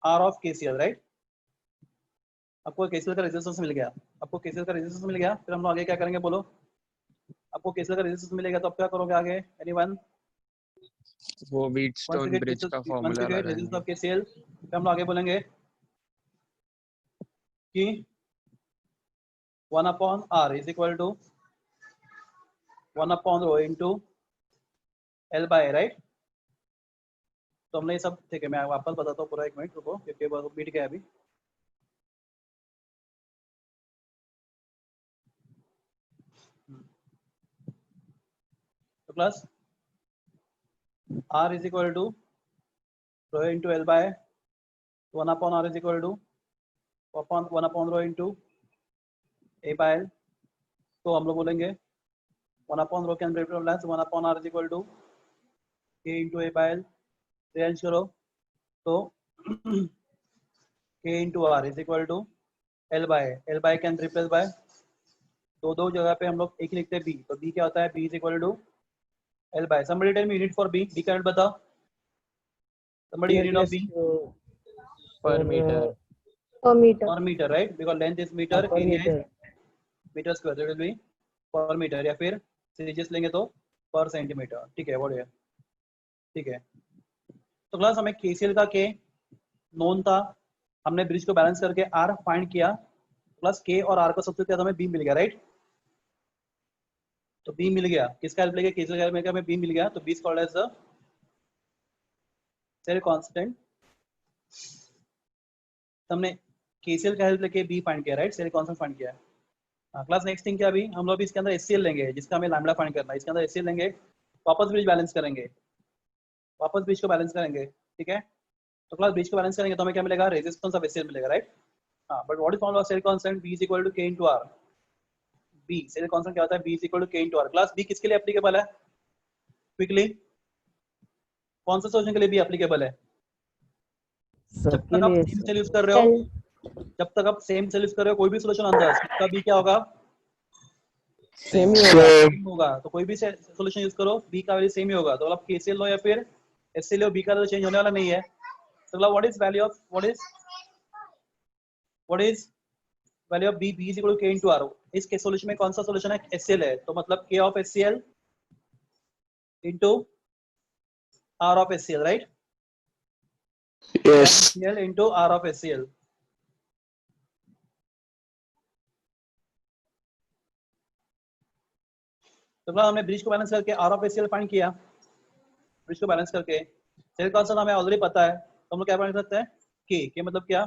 [SPEAKER 1] R ऑफ KCl राइट। आपको KCl का रेजिस्टेंस मिल गया, आपको KCl का रेजिस्टेंस मिल गया। फिर हम लोग आगे क्या करेंगे बोलो, आपको KCl का रेजिस्टेंस मिलेगा तो आप क्या करोगे आगे? एनीवन?
[SPEAKER 7] वो Wheatstone ब्रिज का फॉर्मूला
[SPEAKER 1] रेजिस्टेंस
[SPEAKER 7] लगाएंगे।
[SPEAKER 1] Of KCl। फिर हम लोग आगे बोलेंगे कि 1 upon R is equal to 1 upon rho into L by right. तो हमने ये सब, ठीक है मैं वापस बताता हूँ पूरा, एक मिनट रुको क्योंकि वो बीट गया अभी। तो plus R is equal to rho into L by 1 upon R is equal to 1 upon rho into A by L। तो हम लोग बोलेंगे 1 upon rho can be replace 1 upon R is equal to K into A by L। Arrange करो तो K into R is equal to L by can replace by, दो जगह पे हम लोग एक ही लिखते हैं B, तो B क्या होता है, B is equal to L by. somebody tell me unit for B, B का यूनिट बताओ somebody, unit of B
[SPEAKER 7] per metre.
[SPEAKER 3] per meter।
[SPEAKER 1] per meter right, because length is meter,
[SPEAKER 3] per
[SPEAKER 1] area is
[SPEAKER 3] meter।
[SPEAKER 1] meter square, that will be per meter, या फिर series लेंगे तो पर centimetre. ठीक है बढ़िया, ठीक है। तो क्लास हमें KCl का K नोन था, हमने ब्रिज को बैलेंस करके R फाइंड किया, प्लस K और R को सब्स्टिट्यूट किया तो हमें B मिल गया राइट। तो B मिल गया, किसका हेल्प लेके? KCl का हेल्प लेके हमें B मिल गया। तो B is called as the cell constant. हमने KCl का हेल्प लेके B फाइंड किया राइट, सेल कांस्टेंट फाइंड किया है। हाँ क्लास नेक्स्ट थिंग क्या, अभी हम लोग इसके अंदर HCl लेंगे जिसका हमें लैम्बडा फाइंड करना है। इसके अंदर HCl लेंगे, वापस ब्रिज बैलेंस करेंगे, वापस ब्रिज को बैलेंस करेंगे, ठीक है। तो क्लास ब्रिज को बैलेंस करेंगे तो हमें क्या मिलेगा, रेजिस्टेंस ऑफ HCl मिलेगा राइट। हाँ but what is formula of cell constant, B is equal to K into R। B cell constant क्या होता है, B is equal to K into R। Class B किसके लिए एप्लीकेबल है quickly, कौन सा सॉल्यूशन के लिए B एप्लीकेबल है? जब
[SPEAKER 3] सबके
[SPEAKER 1] तक आप
[SPEAKER 3] लिए
[SPEAKER 1] सेम सेल यूज कर रहे हो, जब तक आप सेम सेल यूज कर रहे हो, कोई भी सॉल्यूशन अंदर उसका B क्या होगा,
[SPEAKER 3] सेम ही होगा।
[SPEAKER 1] सेम होगा। तो कोई भी सॉल्यूशन यूज करो B का वैल्यू सेम ही होगा। तो आप KCl लो या फिर HCl लो, B का तो चेंज होने वाला नहीं है। तो what is value of what is value of B, B is equal to K into R। इस के सॉल्यूशन में कौन सा सॉल्यूशन है, HCl है, तो मतलब K of HCl into R of HCl right.
[SPEAKER 6] Yes.
[SPEAKER 1] HCl into R of HCl। तो हमने ब्रिज को बैलेंस करके R of HCl फाइंड किया, ब्रिज को बैलेंस करके सेल कांस्टेंट हमें ऑलरेडी पता है, तो हम लोग क्या फाइंड करते हैं, K मतलब क्या,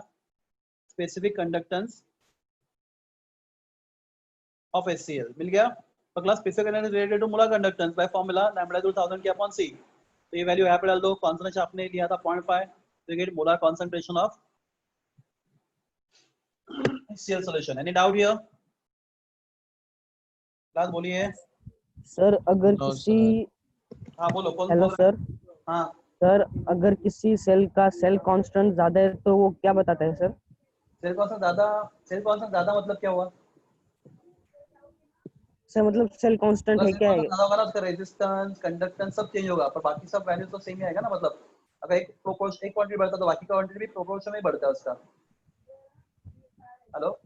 [SPEAKER 1] स्पेसिफिक कंडक्टेंस ऑफ HCl मिल गया। तो class specific conductance related to molar conductance by formula lambda equal 1000 K upon C। तो ये वैल्यू यहाँ पे डाल दो, कॉन्सेंट्रेशन आपने लिया था 0.5, तो get molar concentration of HCl solution. Any doubt here class, बोलिए।
[SPEAKER 3] सर अगर
[SPEAKER 7] No,
[SPEAKER 3] किसी
[SPEAKER 1] हाँ बोलो, कौन
[SPEAKER 3] हेलो
[SPEAKER 1] बोल रहा
[SPEAKER 3] सर,
[SPEAKER 1] है? हाँ
[SPEAKER 3] सर अगर किसी सेल का सेल कांस्टेंट ज्यादा है तो वो क्या बताता है सर?
[SPEAKER 1] सेल कांस्टेंट ज्यादा मतलब क्या हुआ?
[SPEAKER 3] सर मतलब सेल कांस्टेंट
[SPEAKER 1] अगर
[SPEAKER 3] है
[SPEAKER 1] सेल
[SPEAKER 3] क्या
[SPEAKER 1] कांस्टेंट
[SPEAKER 3] है?
[SPEAKER 1] ज्यादा होगा ना, उसका रेजिस्टेंस, कंडक्टेंस सब चेंज होगा, पर बाकी सब वैल्यू तो सेम ही आएगा ना। मतलब अगर एक प्रोपोर्शन, एक क्वांटिटी बढ़ता है तो बाकी का क्वांटिटी भी प्रोपोर्शन में ही बढ़ता है उसका। हेलो?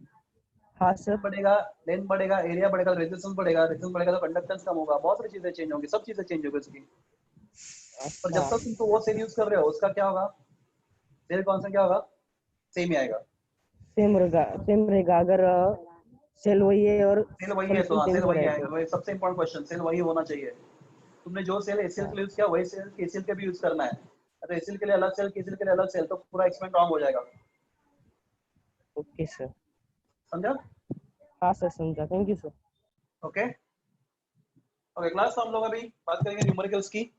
[SPEAKER 3] हाँ सर।
[SPEAKER 1] बढ़ेगा, लेंथ बढ़ेगा, एरिया बढ़ेगा, रेजिस्टेंस बढ़ेगा, रेजिस्टेंस बढ़ेगा तो कंडक्टेंस कम होगा, बहुत सारी चीजें चेंज होंगी, सब चीजें चेंज होगी उसकी। पर
[SPEAKER 3] अच्छा,
[SPEAKER 1] जब तक तुम तो वो सेल यूज कर रहे हो, उसका क्या होगा? सेल कांस्टेंट क्या होगा? सेम ही आएगा।
[SPEAKER 3] सेम रहेगा अगर सेल वही है और
[SPEAKER 1] सेल वही है तो
[SPEAKER 3] कंडीशन
[SPEAKER 1] हाँ, सेल
[SPEAKER 3] चेंज हो
[SPEAKER 1] वही
[SPEAKER 3] रहा है
[SPEAKER 1] आएगा।
[SPEAKER 3] तो।
[SPEAKER 1] वही सबसे इंपॉर्टेंट क्वेश्चन, सेल वही होना चाहिए। तुमने जो सेल एसीएल के लिए यूज किया वही सेल केसीएल के भी यूज करना है। अगर एसीएल के लिए अलग सेल, केसीएल के लिए अलग सेल, तो पूरा एक्सपेरिमेंट रॉन्ग हो जाएगा।
[SPEAKER 3] Okay sir.
[SPEAKER 1] समझा?
[SPEAKER 3] हाँ सर समझा, thank you sir.
[SPEAKER 1] Okay okay class, तो हम लोग अभी बात करेंगे न्यूमेरिकल्स की।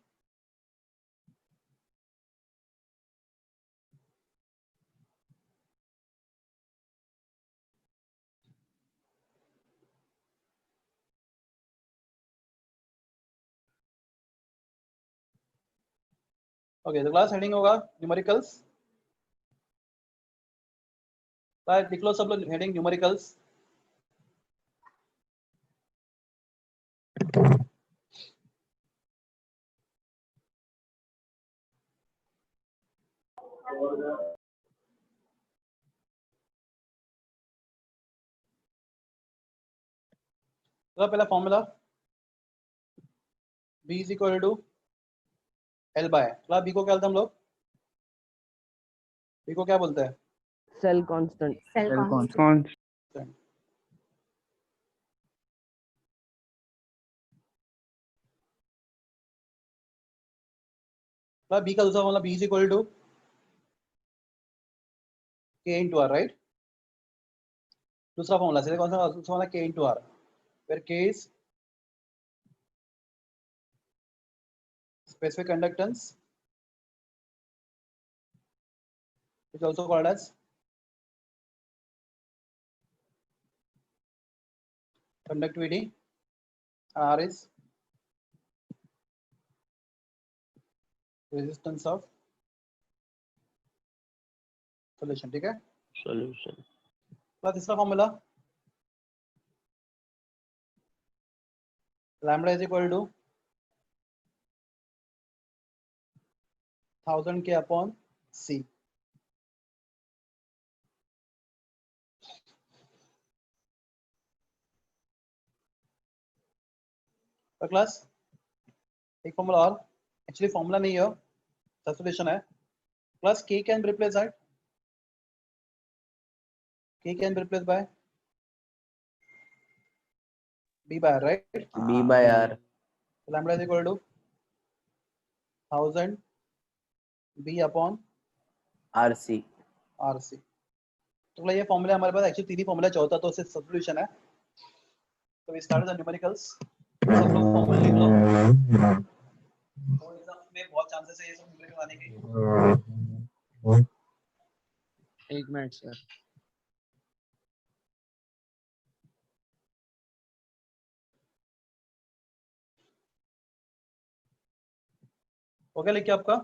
[SPEAKER 1] ओके, तो क्लास हेडिंग होगा न्यूमेरिकल्स। लिख लो सब लोग हेडिंग न्यूमेरिकल्स। तो पहला formula b is equal to L by, class b को क्या बोलते हैं हम लोग? b को क्या बोलते हैं?
[SPEAKER 3] Cell constant.
[SPEAKER 5] कौन
[SPEAKER 1] क्लास b का दूसरा formula b is equal to k into r, right? दूसरा फॉर्मूला से कौन सा? दूसरा formula k into r, where k is specific conductance, which is also called as conductivity, r is resistance of solution, ठीक है?
[SPEAKER 2] Solution.
[SPEAKER 1] तीसरा formula lambda is equal to 1000 k upon c। तो class एक formula और, actually formula नहीं है, substitution है। Plus k can replace that, k can replace by b by r, right?
[SPEAKER 2] B by R.
[SPEAKER 1] Lambda is equal to 1000 b upon
[SPEAKER 2] R C.
[SPEAKER 1] rc। तो ये formula हमारे पास actually तीन ही formula, चौथा तो उससे सब्स्टिट्यूशन है। तो वी स्टार्ट द न्यूमेरिकल्स। सब लोग फॉर्मूला लिख लो, तो एग्जाम में बहुत चांसेस है ये सब न्यूमेरिकल आने के।
[SPEAKER 7] एक मिनट सर।
[SPEAKER 1] हो गया लिख के आपका?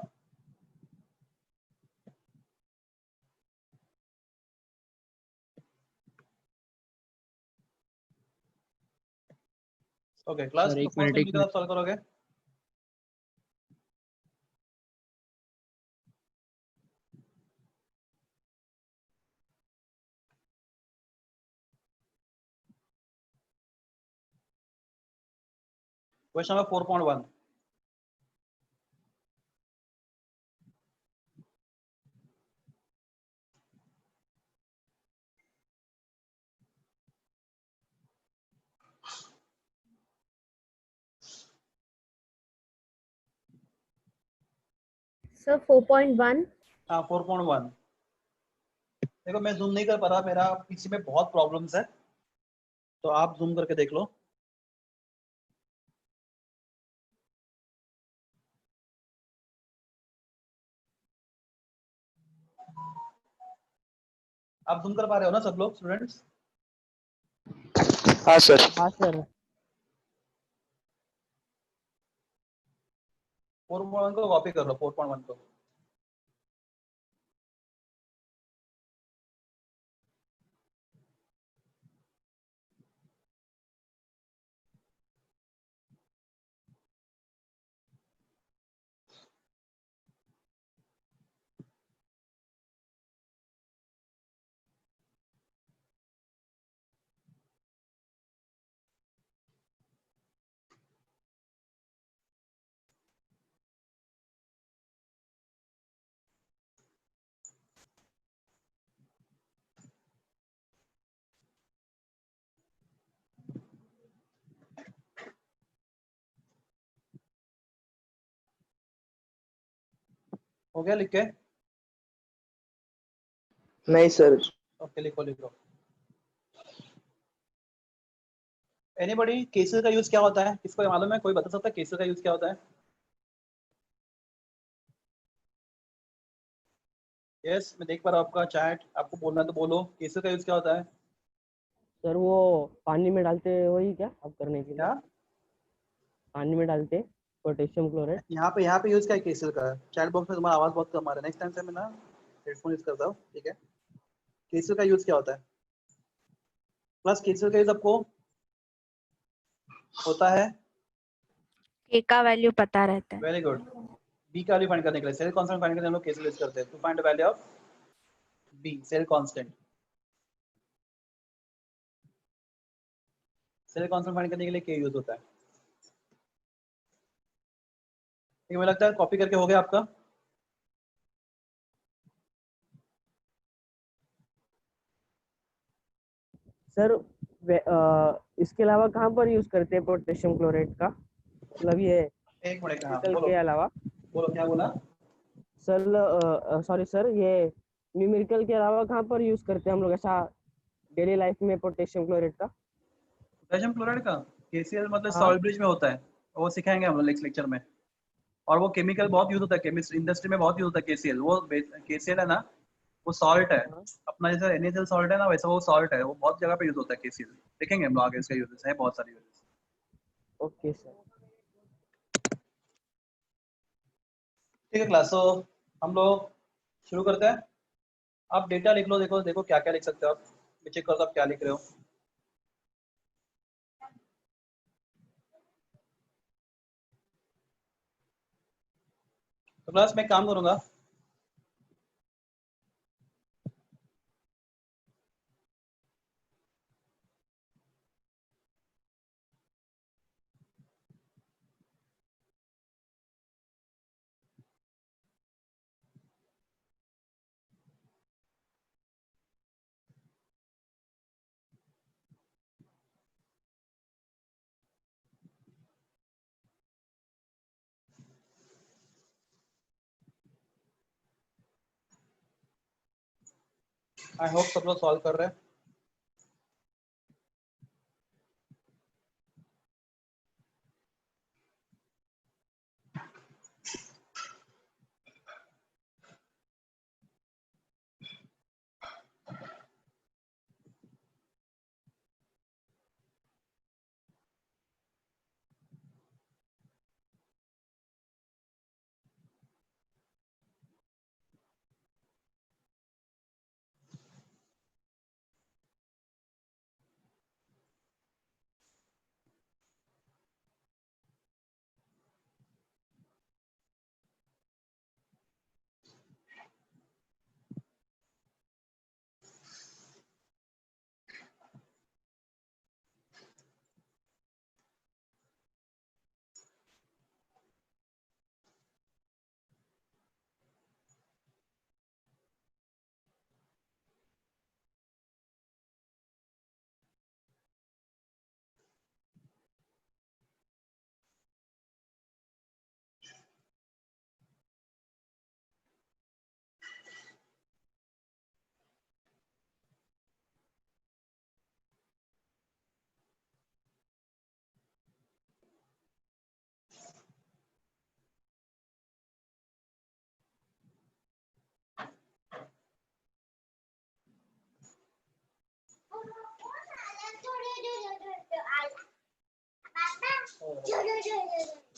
[SPEAKER 1] ओके क्लास,
[SPEAKER 7] सर
[SPEAKER 1] तो
[SPEAKER 7] एक
[SPEAKER 1] फर्स्ट
[SPEAKER 7] मिनट, एक
[SPEAKER 1] न्यूमेरिकल
[SPEAKER 7] मिनट।
[SPEAKER 1] आप सॉल्व करोगे। Question number 4.1।
[SPEAKER 8] सर 4.1।
[SPEAKER 1] हाँ 4.1। देखो मैं जूम नहीं कर पा रहा, मेरा पीसी में बहुत प्रॉब्लम्स है, तो आप जूम करके देख लो। आप जूम कर पा रहे हो ना सब लोग स्टूडेंट्स?
[SPEAKER 5] हाँ सर।
[SPEAKER 3] हाँ सर।
[SPEAKER 1] 4.1 को कॉपी कर लो, 4.1 को। हो गया लिख के?
[SPEAKER 5] नहीं सर।
[SPEAKER 1] ओके, लिखो लिखो। एनीबॉडी, केसेस का यूज क्या होता है? किसको मालूम है? कोई बता सकता है केसेस का यूज क्या होता है? यस, मैं देख पा रहा हूँ आपका चैट। आपको बोलना है तो बोलो, केसेस का यूज क्या होता है?
[SPEAKER 3] सर वो पानी में डालते वही क्या अब करने के लिए?
[SPEAKER 1] क्या
[SPEAKER 3] पानी में डालते पोटेशियम क्लोराइड।
[SPEAKER 1] यहाँ पे यूज क्या है केसेस का? चैट बॉक्स में तुम्हारा आवाज बहुत कम आ रहा है। नेक्स्ट टाइम से मैं ना हेडफोन यूज करता हूँ, ठीक है? केसेस का यूज क्या होता है? प्लस केसेस का यूज आपको होता है।
[SPEAKER 8] के का वैल्यू पता रहता है।
[SPEAKER 1] Very good. बी का वैल्यू फाइंड करने के लिए सेल कांस्टेंट फाइंड करने के लिए हम लोग केसेस यूज करते हैं। To find the value of B, cell constant. Cell constant find करने के लिए के यूज होता है। ठीक है, मुझे लगता है कॉपी करके हो गया आपका।
[SPEAKER 3] सर इसके अलावा कहाँ पर यूज करते हैं पोटेशियम क्लोराइड का? मतलब ये
[SPEAKER 1] एक मिनट, हाँ
[SPEAKER 3] न्यूमेरिकल
[SPEAKER 1] बोलो
[SPEAKER 3] के अलावा।
[SPEAKER 1] बोलो, क्या बोला?
[SPEAKER 3] सर सॉरी सर, ये न्यूमेरिकल के अलावा कहाँ पर यूज करते हैं हम लोग ऐसा डेली लाइफ में पोटेशियम क्लोराइड का?
[SPEAKER 1] पोटेशियम क्लोराइड का केसीएल मतलब
[SPEAKER 3] हाँ
[SPEAKER 1] सॉल्ट ब्रिज में होता है, वो सिखाएंगे हम लोग नेक्स्ट लेक्चर में। और वो केमिकल बहुत यूज होता है, केमिस्ट्री इंडस्ट्री में बहुत यूज होता है केसीएल। वो केसीएल है ना, वो सॉल्ट है।
[SPEAKER 3] हाँ।
[SPEAKER 1] अपना जैसे NaCl सॉल्ट है ना, वैसा वो सॉल्ट है। वो बहुत जगह पे यूज होता है केसीएल। देखेंगे हम लोग आगे इसका यूजेस है, बहुत सारे यूजेस।
[SPEAKER 3] Okay sir.
[SPEAKER 1] ठीक है क्लास, तो हम लोग शुरू करते हैं। आप डेटा लिख लो, देखो देखो क्या क्या लिख सकते हो आप। मैं चेक करता हूँ आप क्या लिख रहे हो। तो क्लास में एक काम करूंगा, आई होप सब लोग सॉल्व कर रहे हैं।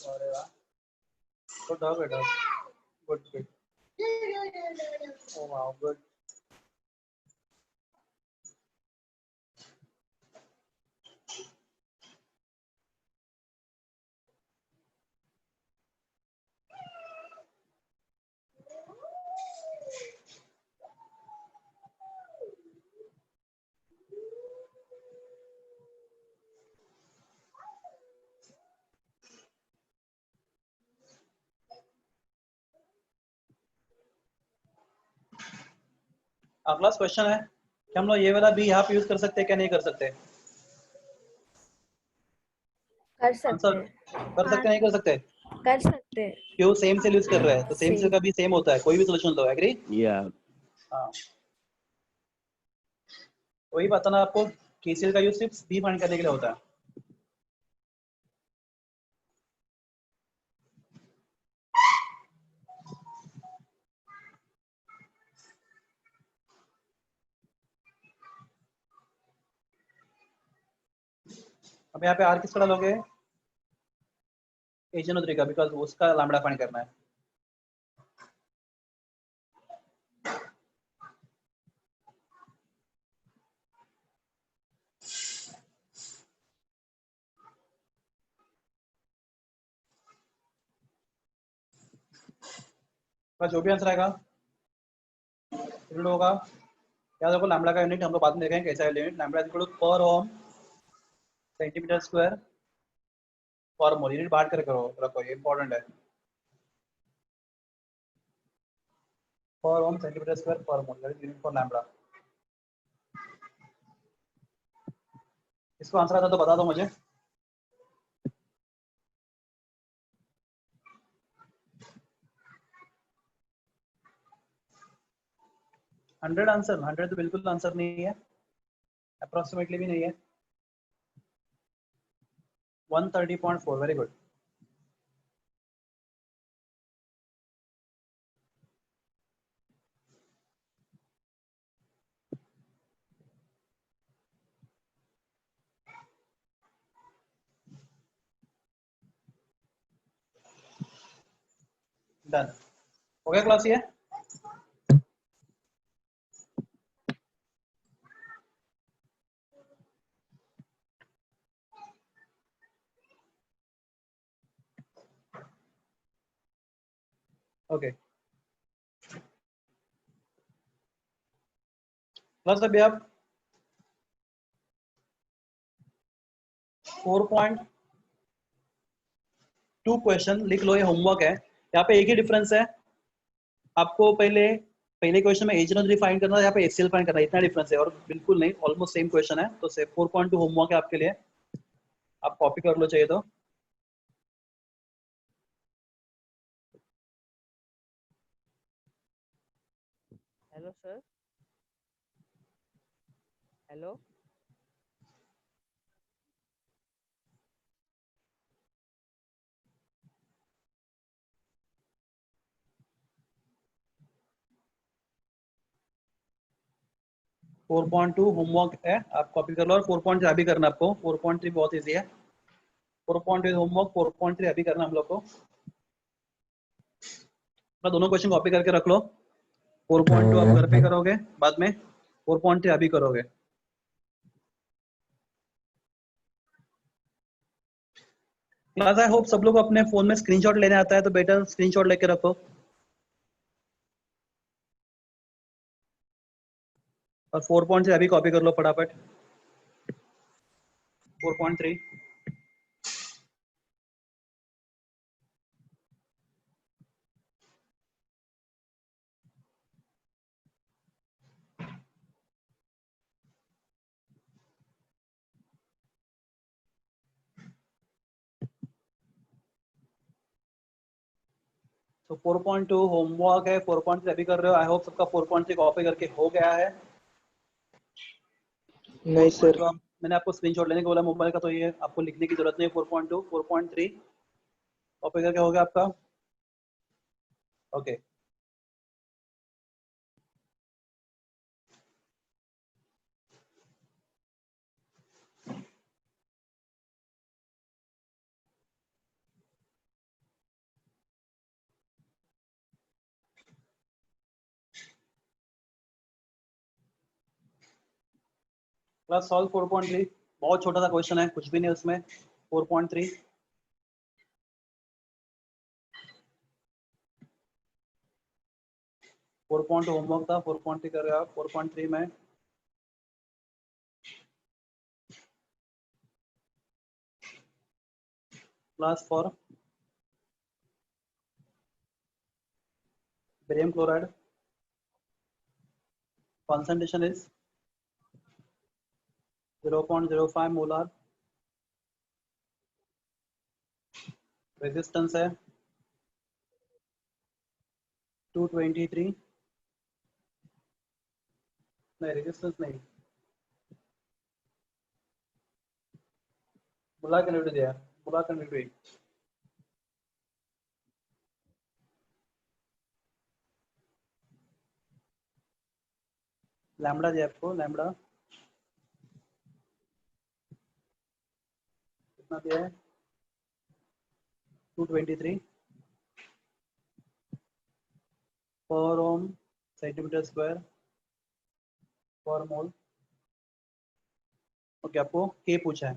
[SPEAKER 1] अरे वाह, Good dog, good dog. Good, good. Oh wow, good. अगला क्वेश्चन है कि हम लोग ये वाला भी यहाँ पे यूज कर सकते हैं क्या नहीं कर सकते?
[SPEAKER 8] कर सकते
[SPEAKER 1] आंसर
[SPEAKER 8] हैं।
[SPEAKER 1] कर सकते हैं नहीं कर सकते?
[SPEAKER 8] कर सकते हैं।
[SPEAKER 1] क्यों? सेम सेल यूज कर रहे हैं तो सेम सेल
[SPEAKER 8] Same.
[SPEAKER 1] का भी सेम होता है, कोई भी सोल्यूशन लो, एग्री?
[SPEAKER 9] Yeah.
[SPEAKER 1] हाँ, वही बताना आपको, केसीएल का यूज सिर्फ बी फाइंड करने के लिए होता है। अब यहाँ पे आर किसका डालोगे? HNO3 का, बिकॉज उसका लैम्बडा फाइंड करना है। तो जो भी आंसर आएगा होगा, याद रखो लैम्बडा का यूनिट हम लोग बाद में देखेंगे कैसा है यूनिट। लैम्बडा इक्वल टू पर ओम सेंटीमीटर स्क्वायर पर मोल, यूनिट बांट कर करो, रखो ये इंपॉर्टेंट है। पर ओम सेंटीमीटर स्क्वायर पर mole, that is unit for lambda. इसको आंसर आता तो बता दो मुझे। Hundred answer? 100 तो बिल्कुल आंसर नहीं है, अप्रोक्सीमेटली भी नहीं है। 130.4, वेरी गुड। डन हो गया क्लास ये? ओके क्लास, अभी आप 4.2 क्वेश्चन लिख लो, ये होमवर्क है। यहाँ पे एक ही डिफरेंस है, आपको पहले क्वेश्चन में HNO3 फाइंड करना है, यहाँ पे HCl फाइंड करना है, इतना डिफरेंस है और बिल्कुल नहीं, ऑलमोस्ट सेम क्वेश्चन है। तो 4.2 होमवर्क है आपके लिए, आप कॉपी कर लो चाहिए तो।
[SPEAKER 3] Hello sir, hello.
[SPEAKER 1] 4.2 होमवर्क है, आप कॉपी कर लो। और 4.3 अभी करना आपको, 4.3 बहुत इजी है। 4.2 होमवर्क, 4.3 अभी करना हम लोग को। मैं दोनों क्वेश्चन कॉपी करके रख लो। 4.2 आप घर पे करोगे बाद में, 4.3 अभी करोगे। क्लास, आई होप सब लोग अपने फोन में स्क्रीनशॉट लेने आता है तो बेटर स्क्रीनशॉट लेके रखो। और 4.3 अभी कॉपी कर लो फटाफट। 4.3 तो 4.2 होमवर्क है, 4.3 अभी कर रहे हो। आई होप सबका 4.3 कॉपी करके हो गया है।
[SPEAKER 5] नहीं सर।
[SPEAKER 1] 4.2 मैंने आपको स्क्रीनशॉट लेने को बोला मोबाइल का, तो ये आपको लिखने की जरूरत नहीं है। 4.2 4.3 कॉपी करके हो गया आपका। ओके क्लास सॉल्व 4.3 बहुत छोटा सा क्वेश्चन है, कुछ भी नहीं उसमें। 4.3 4.2 होमवर्क था, 4.3 कर रहे हो आप। 4.3 में class for barium chloride concentration is 0.05 molar, resistance है 223, नहीं रेजिस्टेंस नहीं, मोलर कंडक्टिविटी दिया है, मोलर कंडक्टिविटी लैम्बडा दिया आपको, लैम्बडा कितना दिया है 223 पर ओम सेंटीमीटर स्क्वायर पर मोल। ओके, आपको के पूछा है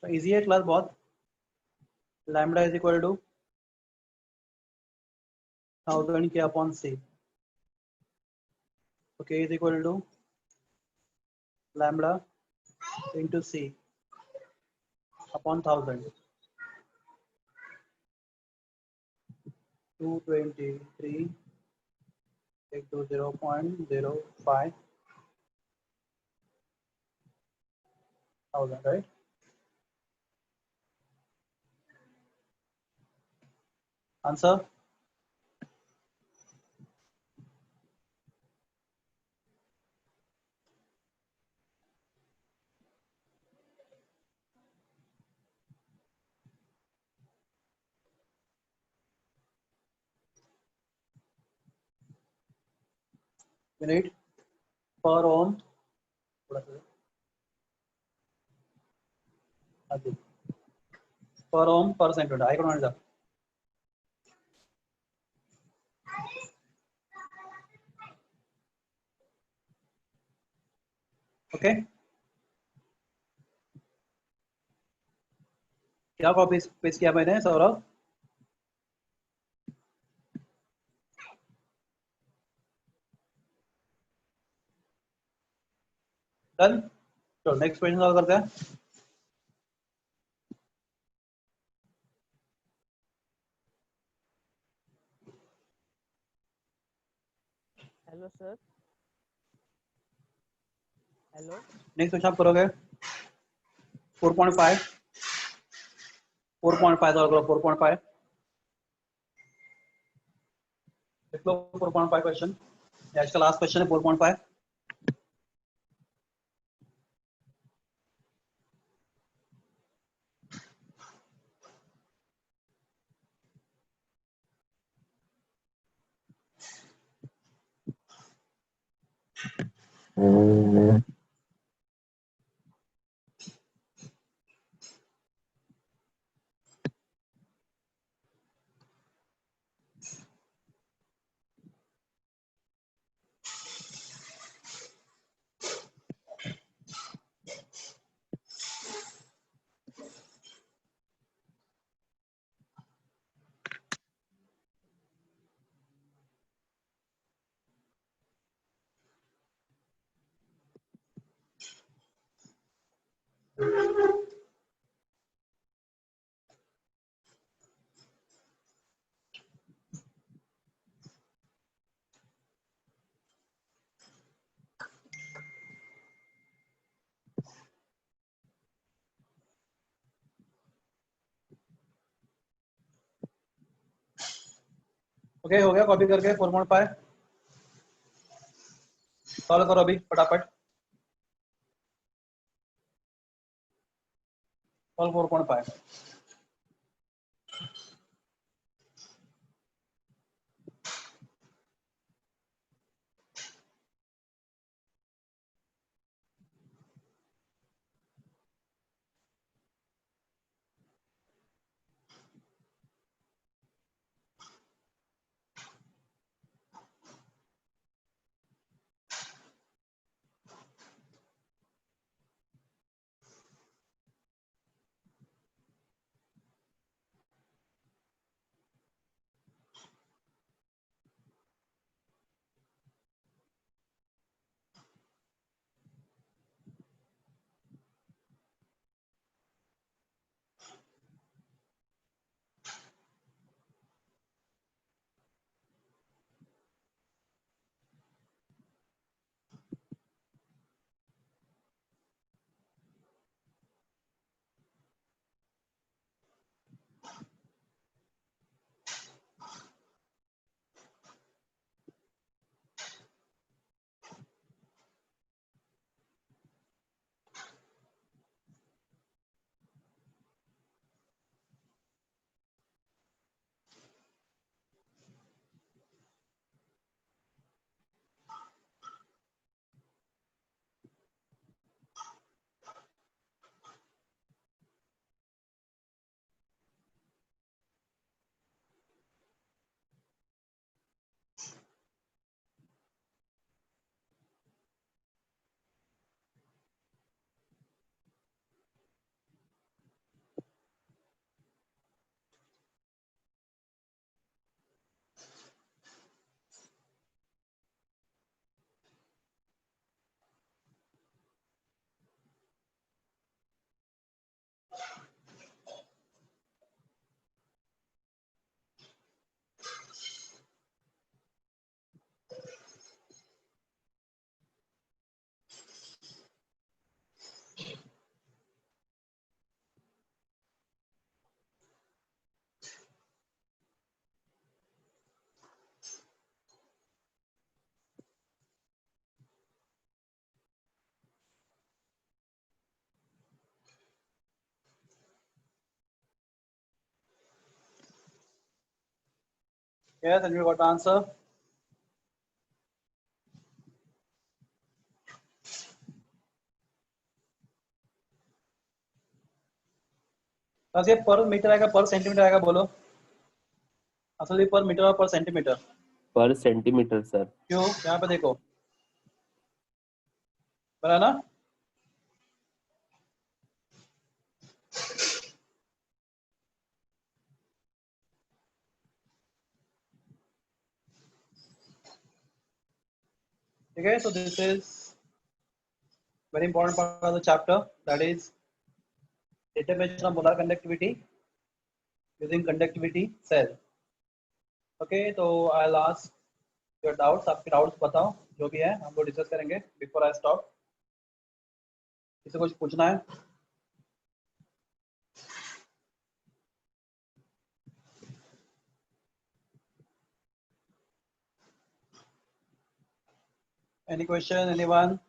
[SPEAKER 1] तो इजी है क्लास बहुत। Lambda is equal to 1000 K upon C, okay is equal to lambda into C upon 1000, 223 into 0.05 thousand, right? Answer? Minute per ohm per ohm per centimeter. I couldn't answer. Okay. क्या copy paste किया मैंने Saurabh? Done. चलो next question solve करते हैं।
[SPEAKER 3] Hello sir, hello.
[SPEAKER 1] Next question आप करोगे 4.5 solve करो। 4.5 लिख लो। 4.5 क्वेश्चन, आज का लास्ट क्वेश्चन है 4.5। ओके हो गया कॉपी करके 4.5 सॉल्व करो अभी फटाफट। Solve 4.5। Yes, and you got the answer. बस ये पर मीटर आएगा पर सेंटीमीटर आएगा बोलो असली पर मीटर और पर सेंटीमीटर
[SPEAKER 9] पर सेंटीमीटर सर।
[SPEAKER 1] क्यों यहाँ पे देखो बना ना ठीक है so this is very important part of the chapter that is determination of molar conductivity using conductivity cell okay तो I'll ask your doubts आपके doubts बताओ जो भी है हम लोग डिस्कस करेंगे before I stop किसी को कुछ पूछना है any question anyone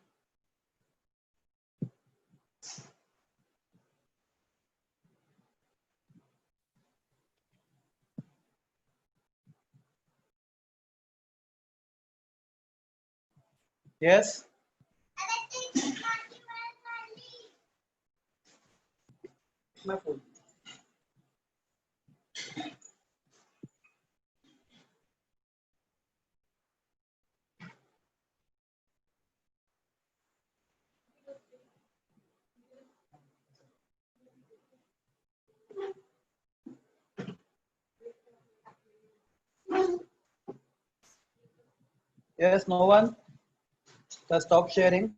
[SPEAKER 1] yes my phone yes no one just stop sharing